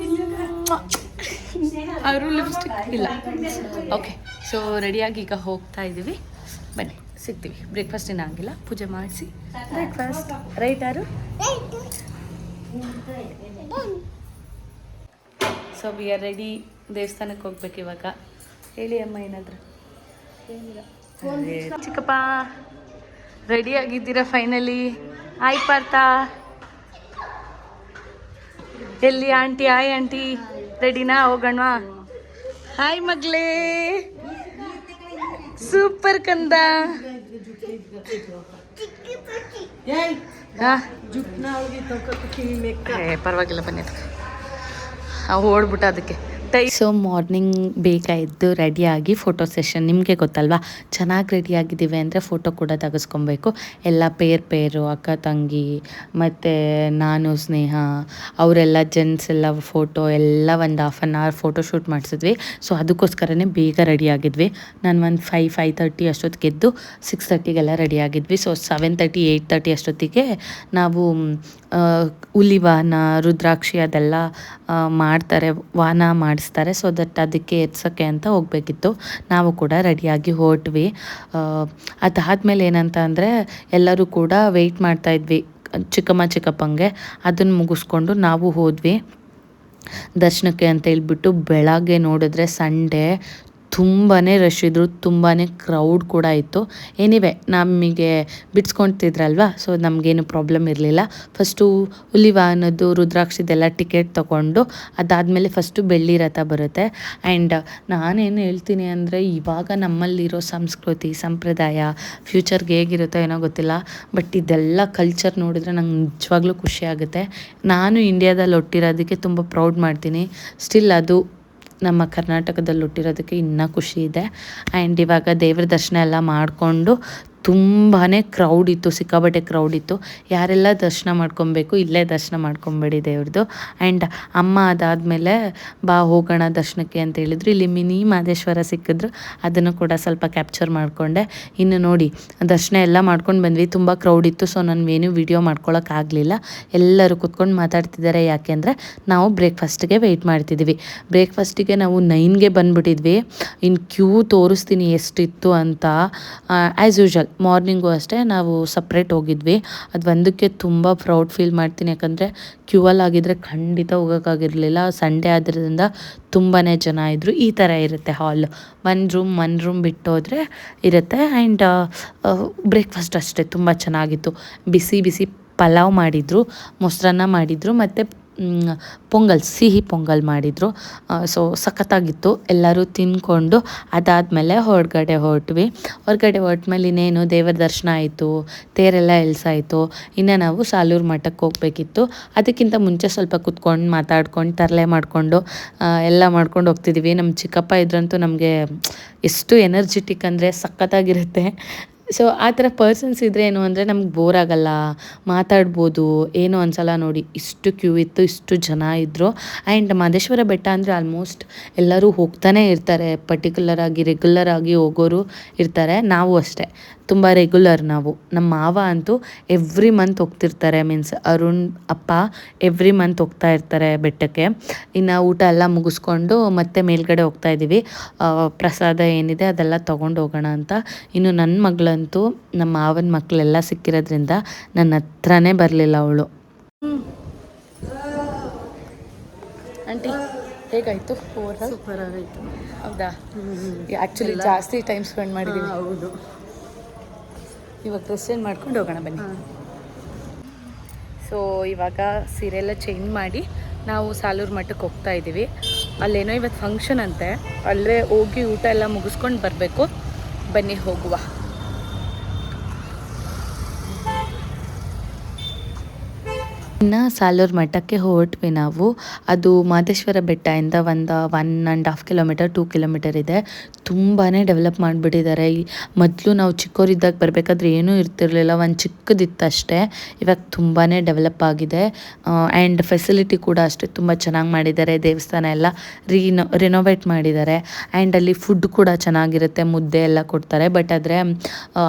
ಅವರು ಲಿಪ್ಸ್ಟಿಕ್ ಇಲ್ಲ. ಓಕೆ, ಸೊ ರೆಡಿಯಾಗಿ ಈಗ ಹೋಗ್ತಾ ಇದ್ದೀವಿ. ಬನ್ನಿ ಸಿಗ್ತೀವಿ. ಬ್ರೇಕ್ಫಾಸ್ಟ್ ಏನೂ ಆಗಿಲ್ಲ, ಪೂಜೆ ಮಾಡಿಸಿ ಬ್ರೇಕ್ಫಾಸ್ಟ್. ರೈಟ್ ಯಾರು? So we are ready. ದೇವಸ್ಥಾನಕ್ಕೆ ಹೋಗ್ಬೇಕು ಇವಾಗ. ಹೇಳಿ ಅಮ್ಮ ಏನಾದರೂ. ಚಿಕ್ಕಪ್ಪ ರೆಡಿ ಆಗಿದ್ದೀರಾ ಫೈನಲಿ? ಆಯ್ ಪಾರ್ಥ, ಎಲ್ಲಿ ಆಂಟಿ? ಆಯ್ ಆಂಟಿ, ರೆಡಿನಾ? ಹೋಗೋಣವಾ? ಹಾಯ್ ಮಗ್ಲೇ, ಸೂಪರ್ ಕಂದ. ಪರವಾಗಿಲ್ಲ ಬನ್ನಿ, ಓಡ್ಬಿಟ್ಟ ಅದಕ್ಕೆ. ಸೊ ಮಾರ್ನಿಂಗ್ ಬೇಗ ಎದ್ದು ರೆಡಿಯಾಗಿ ಫೋಟೋ ಸೆಷನ್. ನಿಮಗೆ ಗೊತ್ತಲ್ವಾ, ಚೆನ್ನಾಗಿ ರೆಡಿಯಾಗಿದ್ದೀವಿ ಅಂದರೆ ಫೋಟೋ ಕೂಡ ತೆಗೆಸ್ಕೊಬೇಕು. ಎಲ್ಲ ಪೇರು ಅಕ್ಕ ತಂಗಿ ಮತ್ತು ನಾನು, ಸ್ನೇಹ ಅವರೆಲ್ಲ ಜೆಂಟ್ಸ್ ಎಲ್ಲ ಫೋಟೋ ಎಲ್ಲ ಒಂದು 1/2 hour ಫೋಟೋ ಶೂಟ್ ಮಾಡಿಸಿದ್ವಿ. ಸೊ ಅದಕ್ಕೋಸ್ಕರನೇ ಬೇಗ ರೆಡಿಯಾಗಿದ್ವಿ. ನಾನು ಒಂದು 5:30 ಅಷ್ಟೊತ್ತಿಗೆ ಎದ್ದು 6:30ಗೆಲ್ಲ ರೆಡಿಯಾಗಿದ್ವಿ. ಸೊ 7:30 8:30 ಅಷ್ಟೊತ್ತಿಗೆ ನಾವು ಹುಲಿವಾನ, ರುದ್ರಾಕ್ಷಿ ಅದೆಲ್ಲ ಮಾಡ್ತಾರೆ, ವಾಹನ ಮಾಡಿಸ್ತಾರೆ. ಸೊ ದಟ್ ಅದಕ್ಕೆ ಎತ್ಸೋಕ್ಕೆ ಅಂತ ಹೋಗಬೇಕಿತ್ತು. ನಾವು ಕೂಡ ರೆಡಿಯಾಗಿ ಹೊರಟ್ವಿ. ಅದಾದಮೇಲೆ ಏನಂತ ಅಂದರೆ ಎಲ್ಲರೂ ಕೂಡ ವೆಯ್ಟ್ ಮಾಡ್ತಾಯಿದ್ವಿ ಚಿಕ್ಕಪ್ಪಂಗೆ. ಅದನ್ನು ಮುಗಿಸ್ಕೊಂಡು ನಾವು ಹೋದ್ವಿ ದರ್ಶನಕ್ಕೆ ಅಂತ ಹೇಳ್ಬಿಟ್ಟು. ಬೆಳಗ್ಗೆ ನೋಡಿದ್ರೆ ಸಂಡೇ ತುಂಬಾ ರಶ್ ಇದ್ದರು, ತುಂಬಾ ಕ್ರೌಡ್ ಕೂಡ ಇತ್ತು. ಎನಿವೆ ನಮಗೆ ಬಿಡಿಸ್ಕೊಳ್ತಿದ್ರಲ್ವ, ಸೊ ನಮಗೇನು ಪ್ರಾಬ್ಲಮ್ ಇರಲಿಲ್ಲ. ಫಸ್ಟು ಹುಲಿ ವಾಹನದ್ದು ರುದ್ರಾಕ್ಷಿದೆಲ್ಲ ಟಿಕೆಟ್ ತೊಗೊಂಡು ಅದಾದಮೇಲೆ ಫಸ್ಟು ಬೆಳ್ಳಿ ರಥ ಬರುತ್ತೆ. ಆ್ಯಂಡ್ ನಾನೇನು ಹೇಳ್ತೀನಿ ಅಂದರೆ, ಇವಾಗ ನಮ್ಮಲ್ಲಿರೋ ಸಂಸ್ಕೃತಿ ಸಂಪ್ರದಾಯ ಫ್ಯೂಚರ್ಗೆ ಹೇಗಿರುತ್ತೋ ಏನೋ ಗೊತ್ತಿಲ್ಲ, ಬಟ್ ಇದೆಲ್ಲ ಕಲ್ಚರ್ ನೋಡಿದರೆ ನಂಗೆ ನಿಜವಾಗ್ಲೂ ಖುಷಿ ಆಗುತ್ತೆ. ನಾನು ಇಂಡಿಯಾದಲ್ಲಿ ಹುಟ್ಟಿರೋದಕ್ಕೆ ತುಂಬ ಪ್ರೌಡ್ ಮಾಡ್ತೀನಿ. ಸ್ಟಿಲ್ ಅದು ನಮ್ಮ ಕರ್ನಾಟಕದಲ್ಲಿ ಹುಟ್ಟಿರೋದಕ್ಕೆ ಇನ್ನೂ ಖುಷಿ ಇದೆ. ಆ್ಯಂಡ್ ಇವಾಗ ದೇವ್ರ ದರ್ಶನ ಎಲ್ಲ ಮಾಡಿಕೊಂಡು ತುಂಬಾ ಕ್ರೌಡ್ ಇತ್ತು, ಸಿಕ್ಕಾಬಟ್ಟೆ ಕ್ರೌಡ್ ಇತ್ತು. ಯಾರೆಲ್ಲ ದರ್ಶನ ಮಾಡ್ಕೊಬೇಕು ಇಲ್ಲೇ ದರ್ಶನ ಮಾಡ್ಕೊಬೇಡಿ ದೇವ್ರದ್ದು. ಆ್ಯಂಡ್ ಅಮ್ಮ ಅದಾದಮೇಲೆ ಬಾ ಹೋಗೋಣ ದರ್ಶನಕ್ಕೆ ಅಂತ ಹೇಳಿದ್ರು. ಇಲ್ಲಿ ಮಿನಿ ಮಾದೇಶ್ವರ ಸಿಕ್ಕಿದ್ರು, ಅದನ್ನು ಕೂಡ ಸ್ವಲ್ಪ ಕ್ಯಾಪ್ಚರ್ ಮಾಡಿಕೊಂಡೆ. ಇನ್ನು ನೋಡಿ ದರ್ಶನ ಎಲ್ಲ ಮಾಡ್ಕೊಂಡು ಬಂದ್ವಿ. ತುಂಬ ಕ್ರೌಡ್ ಇತ್ತು, ಸೊ ನಾನು ವಿಡಿಯೋ ಮಾಡ್ಕೊಳ್ಳೋಕ್ಕಾಗಲಿಲ್ಲ. ಎಲ್ಲರೂ ಕೂತ್ಕೊಂಡು ಮಾತಾಡ್ತಿದ್ದಾರೆ. ಯಾಕೆಂದರೆ ನಾವು ಬ್ರೇಕ್ಫಾಸ್ಟಿಗೆ ವೆಯ್ಟ್ ಮಾಡ್ತಿದ್ದೀವಿ. ಬ್ರೇಕ್ಫಾಸ್ಟಿಗೆ ನಾವು 9ಗೆ ಬಂದುಬಿಟ್ಟಿದ್ವಿ. ಇನ್ನು ಕ್ಯೂ ತೋರಿಸ್ತೀನಿ ಎಷ್ಟಿತ್ತು ಅಂತ. ಆ್ಯಸ್ ಯೂಶ್ವಲ್ ಮಾರ್ನಿಂಗು ಅಷ್ಟೇ ನಾವು ಸಪ್ರೇಟ್ ಹೋಗಿದ್ವಿ. ಅದು ಒಂದಕ್ಕೆ ತುಂಬ ಪ್ರೌಡ್ ಫೀಲ್ ಮಾಡ್ತೀನಿ, ಯಾಕಂದರೆ ಕ್ಯೂವಲ್ಲಿ ಆಗಿದ್ದರೆ ಖಂಡಿತ ಹೋಗೋಕ್ಕಾಗಿರಲಿಲ್ಲ. ಸಂಡೇ ಆದ್ದರಿಂದ ತುಂಬಾ ಜನ ಇದ್ದರು. ಈ ಥರ ಇರುತ್ತೆ ಹಾಲ್, ಒನ್ ರೂಮ್ ಬಿಟ್ಟು ಹೋದರೆ ಇರುತ್ತೆ. ಆ್ಯಂಡ್ ಬ್ರೇಕ್ಫಾಸ್ಟ್ ಅಷ್ಟೇ ತುಂಬ ಚೆನ್ನಾಗಿತ್ತು. ಬಿಸಿ ಬಿಸಿ ಪಲಾವ್ ಮಾಡಿದರು, ಮೊಸರನ್ನ ಮಾಡಿದರು, ಮತ್ತು ಪೊಂಗಲ್, ಸಿಹಿ ಪೊಂಗಲ್ ಮಾಡಿದರು. ಸೊ ಸಖತ್ತಾಗಿತ್ತು. ಎಲ್ಲರೂ ತಿಂದ್ಕೊಂಡು ಅದಾದಮೇಲೆ ಹೊರಗಡೆ ಹೊರಟ್ಮೇಲೆ ಇನ್ನೇನು ದೇವರ ದರ್ಶನ ಆಯಿತು, ತೇರೆಲ್ಲ ಎಳ್ಸಾಯಿತು. ಇನ್ನು ನಾವು ಸಾಲೂರು ಮಠಕ್ಕೆ ಹೋಗಬೇಕಿತ್ತು. ಅದಕ್ಕಿಂತ ಮುಂಚೆ ಸ್ವಲ್ಪ ಕುತ್ಕೊಂಡು ಮಾತಾಡ್ಕೊಂಡು ತರಲೆ ಮಾಡಿಕೊಂಡು ಎಲ್ಲ ಮಾಡ್ಕೊಂಡು ಹೋಗ್ತಿದ್ದೀವಿ. ನಮ್ಮ ಚಿಕ್ಕಪ್ಪ ಇದ್ರಂತೂ ನಮಗೆ ಎಷ್ಟು ಎನರ್ಜಿಟಿಕ್ ಅಂದರೆ ಸಖತ್ತಾಗಿರುತ್ತೆ. ಸೊ ಆ ಥರ ಪರ್ಸನ್ಸ್ ಇದ್ದರೆ ಏನು ಅಂದರೆ ನಮ್ಗೆ ಬೋರ್ ಆಗಲ್ಲ, ಮಾತಾಡ್ಬೋದು, ಏನೋ ಅನ್ಸಲ್ಲ. ನೋಡಿ ಇಷ್ಟು ಕ್ಯೂ ಇತ್ತು, ಇಷ್ಟು ಜನ ಇದ್ದರು. ಆ್ಯಂಡ್ ಮಾದೇಶ್ವರ ಬೆಟ್ಟ ಅಂದರೆ ಆಲ್ಮೋಸ್ಟ್ ಎಲ್ಲರೂ ಹೋಗ್ತಾನೆ ಇರ್ತಾರೆ. ರೆಗ್ಯುಲರ್ ಆಗಿ ಹೋಗೋರು ಇರ್ತಾರೆ. ನಾವು ಅಷ್ಟೇ ತುಂಬ ರೆಗ್ಯುಲರ್. ನಮ್ಮ ಮಾವ ಅಂತೂ ಎವ್ರಿ ಮಂತ್ ಹೋಗ್ತಿರ್ತಾರೆ. ಮೀನ್ಸ್ ಅರುಣ್ ಅಪ್ಪ ಎವ್ರಿ ಮಂತ್ ಹೋಗ್ತಾ ಇರ್ತಾರೆ ಬೆಟ್ಟಕ್ಕೆ. ಇನ್ನು ಊಟ ಎಲ್ಲ ಮುಗಿಸ್ಕೊಂಡು ಮತ್ತೆ ಮೇಲ್ಗಡೆ ಹೋಗ್ತಾ ಇದ್ದೀವಿ. ಪ್ರಸಾದ ಏನಿದೆ ಅದೆಲ್ಲ ತೊಗೊಂಡು ಹೋಗೋಣ ಅಂತ. ಇನ್ನು ನನ್ನ ಮಗಳಂತೂ ನಮ್ಮ ಮಾವನ ಮಕ್ಕಳೆಲ್ಲ ಸಿಕ್ಕಿರೋದ್ರಿಂದ ನನ್ನ ಹತ್ರನೇ ಬರಲಿಲ್ಲ ಅವಳು. ಆಂಟಿ ಹೇಗಾಯಿತು? ಸೂಪರ್ ಆಗಾಯಿತು. ಹೌದಾ? ಆ್ಯಕ್ಚುಲಿ ಜಾಸ್ತಿ ಟೈಮ್ ಸ್ಪೆಂಡ್ ಮಾಡಿದ್ದೀವಿ. ಹೌದು. ಇವಾಗ ಡ್ರೆಸ್ ಚೇಂಜ್ ಮಾಡ್ಕೊಂಡು ಹೋಗೋಣ ಬನ್ನಿ. ಸೊ ಇವಾಗ ಸೀರೆ ಎಲ್ಲ ಚೇಂಜ್ ಮಾಡಿ ನಾವು ಸಾಲೂರು ಮಠಕ್ಕೆ ಹೋಗ್ತಾ ಇದ್ದೀವಿ. ಅಲ್ಲೇನೋ ಇವತ್ತು ಫಂಕ್ಷನ್ ಅಂತೆ, ಅಲ್ಲೇ ಹೋಗಿ ಊಟ ಎಲ್ಲ ಮುಗಿಸ್ಕೊಂಡು ಬರಬೇಕು. ಬನ್ನಿ ಹೋಗುವ. ಇನ್ನು ಸಾಲೂರು ಮಠಕ್ಕೆ ಹೊರಟ್ವಿ ನಾವು. ಅದು ಮಾದೇಶ್ವರ ಬೆಟ್ಟದಿಂದ 1.5 ಕಿಲೋಮೀಟರ್ 2 ಕಿಲೋಮೀಟರ್ ಇದೆ. ತುಂಬಾ ಡೆವಲಪ್ ಮಾಡಿಬಿಟ್ಟಿದ್ದಾರೆ. ಮೊದಲು ನಾವು ಚಿಕ್ಕವರಿದ್ದಾಗ ಬರಬೇಕಾದ್ರೆ ಏನೂ ಇರ್ತಿರ್ಲಿಲ್ಲ, ಒಂದು ಚಿಕ್ಕದಿತ್ತು ಅಷ್ಟೇ. ಇವಾಗ ತುಂಬಾ ಡೆವಲಪ್ ಆಗಿದೆ. ಆ್ಯಂಡ್ ಫೆಸಿಲಿಟಿ ಕೂಡ ಅಷ್ಟೇ ತುಂಬ ಚೆನ್ನಾಗಿ ಮಾಡಿದ್ದಾರೆ. ದೇವಸ್ಥಾನ ಎಲ್ಲ ರಿನೋವೇಟ್ ಮಾಡಿದ್ದಾರೆ. ಆ್ಯಂಡ್ ಅಲ್ಲಿ ಫುಡ್ ಕೂಡ ಚೆನ್ನಾಗಿರುತ್ತೆ, ಮುದ್ದೆ ಎಲ್ಲ ಕೊಡ್ತಾರೆ. ಬಟ್ ಆದರೆ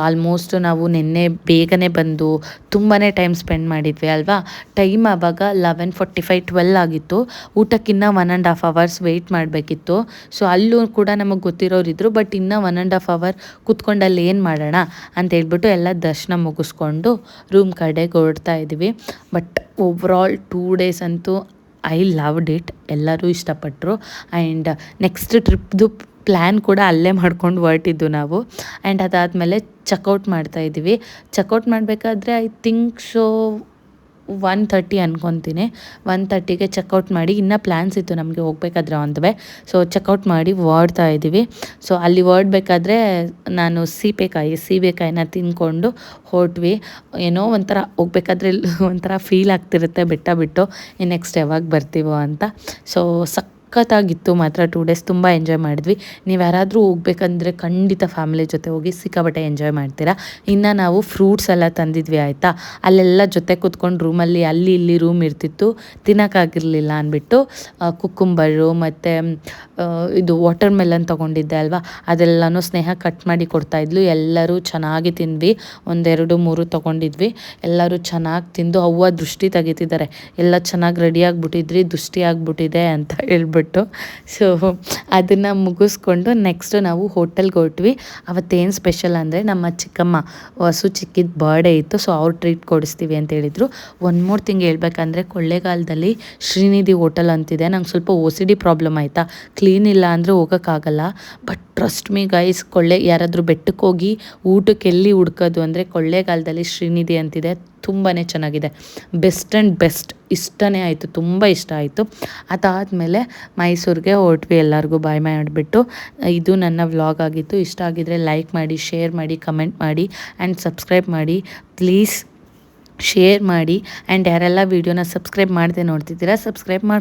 ಆಲ್ಮೋಸ್ಟ್ ನಾವು ನಿನ್ನೆ ಬೇಗನೆ ಬಂದು ತುಂಬಾ ಟೈಮ್ ಸ್ಪೆಂಡ್ ಮಾಡಿದ್ವಿ ಅಲ್ವಾ. ಟೈಮ್ ಆವಾಗ 11:45-12 ಆಗಿತ್ತು. ಊಟಕ್ಕಿನ್ನ 1.5 hours ವೆಯ್ಟ್ ಮಾಡಬೇಕಿತ್ತು. ಸೊ ಅಲ್ಲೂ ಕೂಡ ನಮಗೆ ಗೊತ್ತಿರೋರಿದ್ರು. ಬಟ್ ಇನ್ನೂ 1.5 hour ಕೂತ್ಕೊಂಡು ಅಲ್ಲಿ ಏನು ಮಾಡೋಣ ಅಂತ ಹೇಳ್ಬಿಟ್ಟು ಎಲ್ಲ ದರ್ಶನ ಮುಗಿಸ್ಕೊಂಡು ರೂಮ್ ಕಡೆಗೆ ಹೊರಡ್ತಾ ಇದ್ದೀವಿ. ಬಟ್ ಓವರಾಲ್ 2 days ಅಂತೂ ಐ ಲವ್ಡ್ ಇಟ್. ಎಲ್ಲರೂ ಇಷ್ಟಪಟ್ಟರು. ಆ್ಯಂಡ್ ನೆಕ್ಸ್ಟ್ ಟ್ರಿಪ್ದು ಪ್ಲ್ಯಾನ್ ಕೂಡ ಅಲ್ಲೇ ಮಾಡ್ಕೊಂಡು ಹೊರಟಿದ್ದು ನಾವು. ಆ್ಯಂಡ್ ಅದಾದಮೇಲೆ ಚೆಕ್ಔಟ್ ಮಾಡ್ತಾಯಿದ್ದೀವಿ. ಚೆಕ್ಔಟ್ ಮಾಡಬೇಕಾದ್ರೆ ಐ ಥಿಂಕ್ ಸೊ 1:30 ಅನ್ಕೊತೀನಿ. 1:30ಗೆ ಚೆಕ್ಔಟ್ ಮಾಡಿ, ಇನ್ನೂ ಪ್ಲ್ಯಾನ್ಸ್ ಇತ್ತು ನಮಗೆ ಹೋಗ್ಬೇಕಾದ್ರೆ on the way. So checkout ಮಾಡಿ ಹೊರಡ್ತಾ ಇದ್ದೀವಿ. ಸೊ ಅಲ್ಲಿ ಹೊರಡ್ಬೇಕಾದ್ರೆ ನಾನು ಸೀಬೆಕಾಯಿನ ತಿಂದ್ಕೊಂಡು ಹೊರಟ್ವಿ. ಏನೋ ಒಂಥರ ಹೋಗ್ಬೇಕಾದ್ರೆ ಒಂಥರ ಫೀಲ್ ಆಗ್ತಿರುತ್ತೆ ಬೆಟ್ಟ ಬಿಟ್ಟು ನೆಕ್ಸ್ಟ್ ಯಾವಾಗ ಬರ್ತೀವೋ ಅಂತ. ಸೊ ಸಖತ್ತಾಗಿತ್ತು ಮಾತ್ರ. 2 days ತುಂಬ ಎಂಜಾಯ್ ಮಾಡಿದ್ವಿ. ನೀವು ಯಾರಾದರೂ ಹೋಗ್ಬೇಕಂದ್ರೆ ಖಂಡಿತ ಫ್ಯಾಮಿಲಿ ಜೊತೆ ಹೋಗಿ ಸಿಕ್ಕಾಬಟ್ಟೆ ಎಂಜಾಯ್ ಮಾಡ್ತೀರಾ. ಇನ್ನು ನಾವು ಫ್ರೂಟ್ಸ್ ಎಲ್ಲ ತಂದಿದ್ವಿ ಆಯಿತಾ. ಅಲ್ಲೆಲ್ಲ ಜೊತೆ ಕೂತ್ಕೊಂಡು ರೂಮಲ್ಲಿ ಅಲ್ಲಿ ಇಲ್ಲಿ ರೂಮ್ ಇರ್ತಿತ್ತು, ತಿನ್ನೋಕ್ಕಾಗಿರಲಿಲ್ಲ ಅಂದ್ಬಿಟ್ಟು ಕುಕ್ಕುಂಬರು ಮತ್ತು ಇದು ವಾಟರ್ ಮೆಲನ್ ತೊಗೊಂಡಿದ್ದೆ ಅಲ್ವಾ, ಅದೆಲ್ಲನೂ ಸ್ನೇಹ ಕಟ್ ಮಾಡಿ ಕೊಡ್ತಾಯಿದ್ಲು. ಎಲ್ಲರೂ ಚೆನ್ನಾಗಿ ತಿಂದ್ವಿ. 1, 2, 3 ತೊಗೊಂಡಿದ್ವಿ. ಎಲ್ಲರೂ ಚೆನ್ನಾಗಿ ತಿಂದು ಅವ್ವ ದೃಷ್ಟಿ ತೆಗಿತಿದ್ದಾರೆ. ಎಲ್ಲ ಚೆನ್ನಾಗಿ ರೆಡಿ ಆಗಿಬಿಟ್ಟಿದ್ರಿ, ದೃಷ್ಟಿ ಆಗಿಬಿಟ್ಟಿದೆ ಅಂತ ಹೇಳ್ಬಿಟ್ಟು. ಅಂದ್ಬಿಟ್ಟು. ಸೊ ಅದನ್ನು ಮುಗಿಸ್ಕೊಂಡು ನೆಕ್ಸ್ಟು ನಾವು ಹೋಟೆಲ್ಗೆ ಹೊರಟ್ವಿ. ಅವತ್ತೇನು ಸ್ಪೆಷಲ್ ಅಂದರೆ ನಮ್ಮ ಚಿಕ್ಕಮ್ಮ ಹೊಸು ಚಿಕ್ಕಿದ ಬರ್ಡೇ ಇತ್ತು. ಸೊ ಅವ್ರು ಟ್ರೀಟ್ ಕೊಡಿಸ್ತೀವಿ ಅಂತ ಹೇಳಿದರು. ಒನ್ ಮೋರ್ ಥಿಂಗ್ ಹೇಳ್ಬೇಕಂದ್ರೆ ಕೊಳ್ಳೇಗಾಲದಲ್ಲಿ ಶ್ರೀನಿಧಿ ಹೋಟೆಲ್ ಅಂತಿದೆ. ನಂಗೆ ಸ್ವಲ್ಪ OCD ಪ್ರಾಬ್ಲಮ್ ಆಯಿತಾ, ಕ್ಲೀನ್ ಇಲ್ಲ ಅಂದರೆ ಹೋಗೋಕ್ಕಾಗಲ್ಲ. ಬಟ್ ಟ್ರಸ್ಟ್ ಮೀ ಗೈಸ್, ಯಾರಾದರೂ ಬೆಟ್ಟಕ್ಕೆ ಹೋಗಿ ಊಟಕ್ಕೆ ಎಲ್ಲಿ ಹುಡ್ಕೋದು ಅಂದರೆ ಕೊಳ್ಳೇಗಾಲದಲ್ಲಿ ಶ್ರೀನಿಧಿ ಅಂತಿದೆ. ತುಂಬಾ ಚೆನ್ನಾಗಿದೆ, ಬೆಸ್ಟ್ ಆ್ಯಂಡ್ ಬೆಸ್ಟ್. ಇಷ್ಟನೇ ಆಯಿತು, ತುಂಬ ಇಷ್ಟ ಆಯಿತು. ಅದಾದಮೇಲೆ ಮೈಸೂರಿಗೆ ಹೊರಟ್ವಿ, ಎಲ್ಲರಿಗೂ ಬಾಯ್ ಮಾಡಿಬಿಟ್ಟು. ಇದು ನನ್ನ ವ್ಲಾಗ್ ಆಗಿತ್ತು. ಇಷ್ಟ ಆಗಿದ್ದರೆ ಲೈಕ್ ಮಾಡಿ, ಶೇರ್ ಮಾಡಿ, ಕಮೆಂಟ್ ಮಾಡಿ ಆ್ಯಂಡ್ ಸಬ್ಸ್ಕ್ರೈಬ್ ಮಾಡಿ ಪ್ಲೀಸ್. ಶೇರ್ ಮಾಡಿ ಆ್ಯಂಡ್ ಯಾರೆಲ್ಲ ವೀಡಿಯೋನ ಸಬ್ಸ್ಕ್ರೈಬ್ ಮಾಡದೆ ನೋಡ್ತಿದ್ದೀರಾ ಸಬ್ಸ್ಕ್ರೈಬ್ ಮಾಡಿ.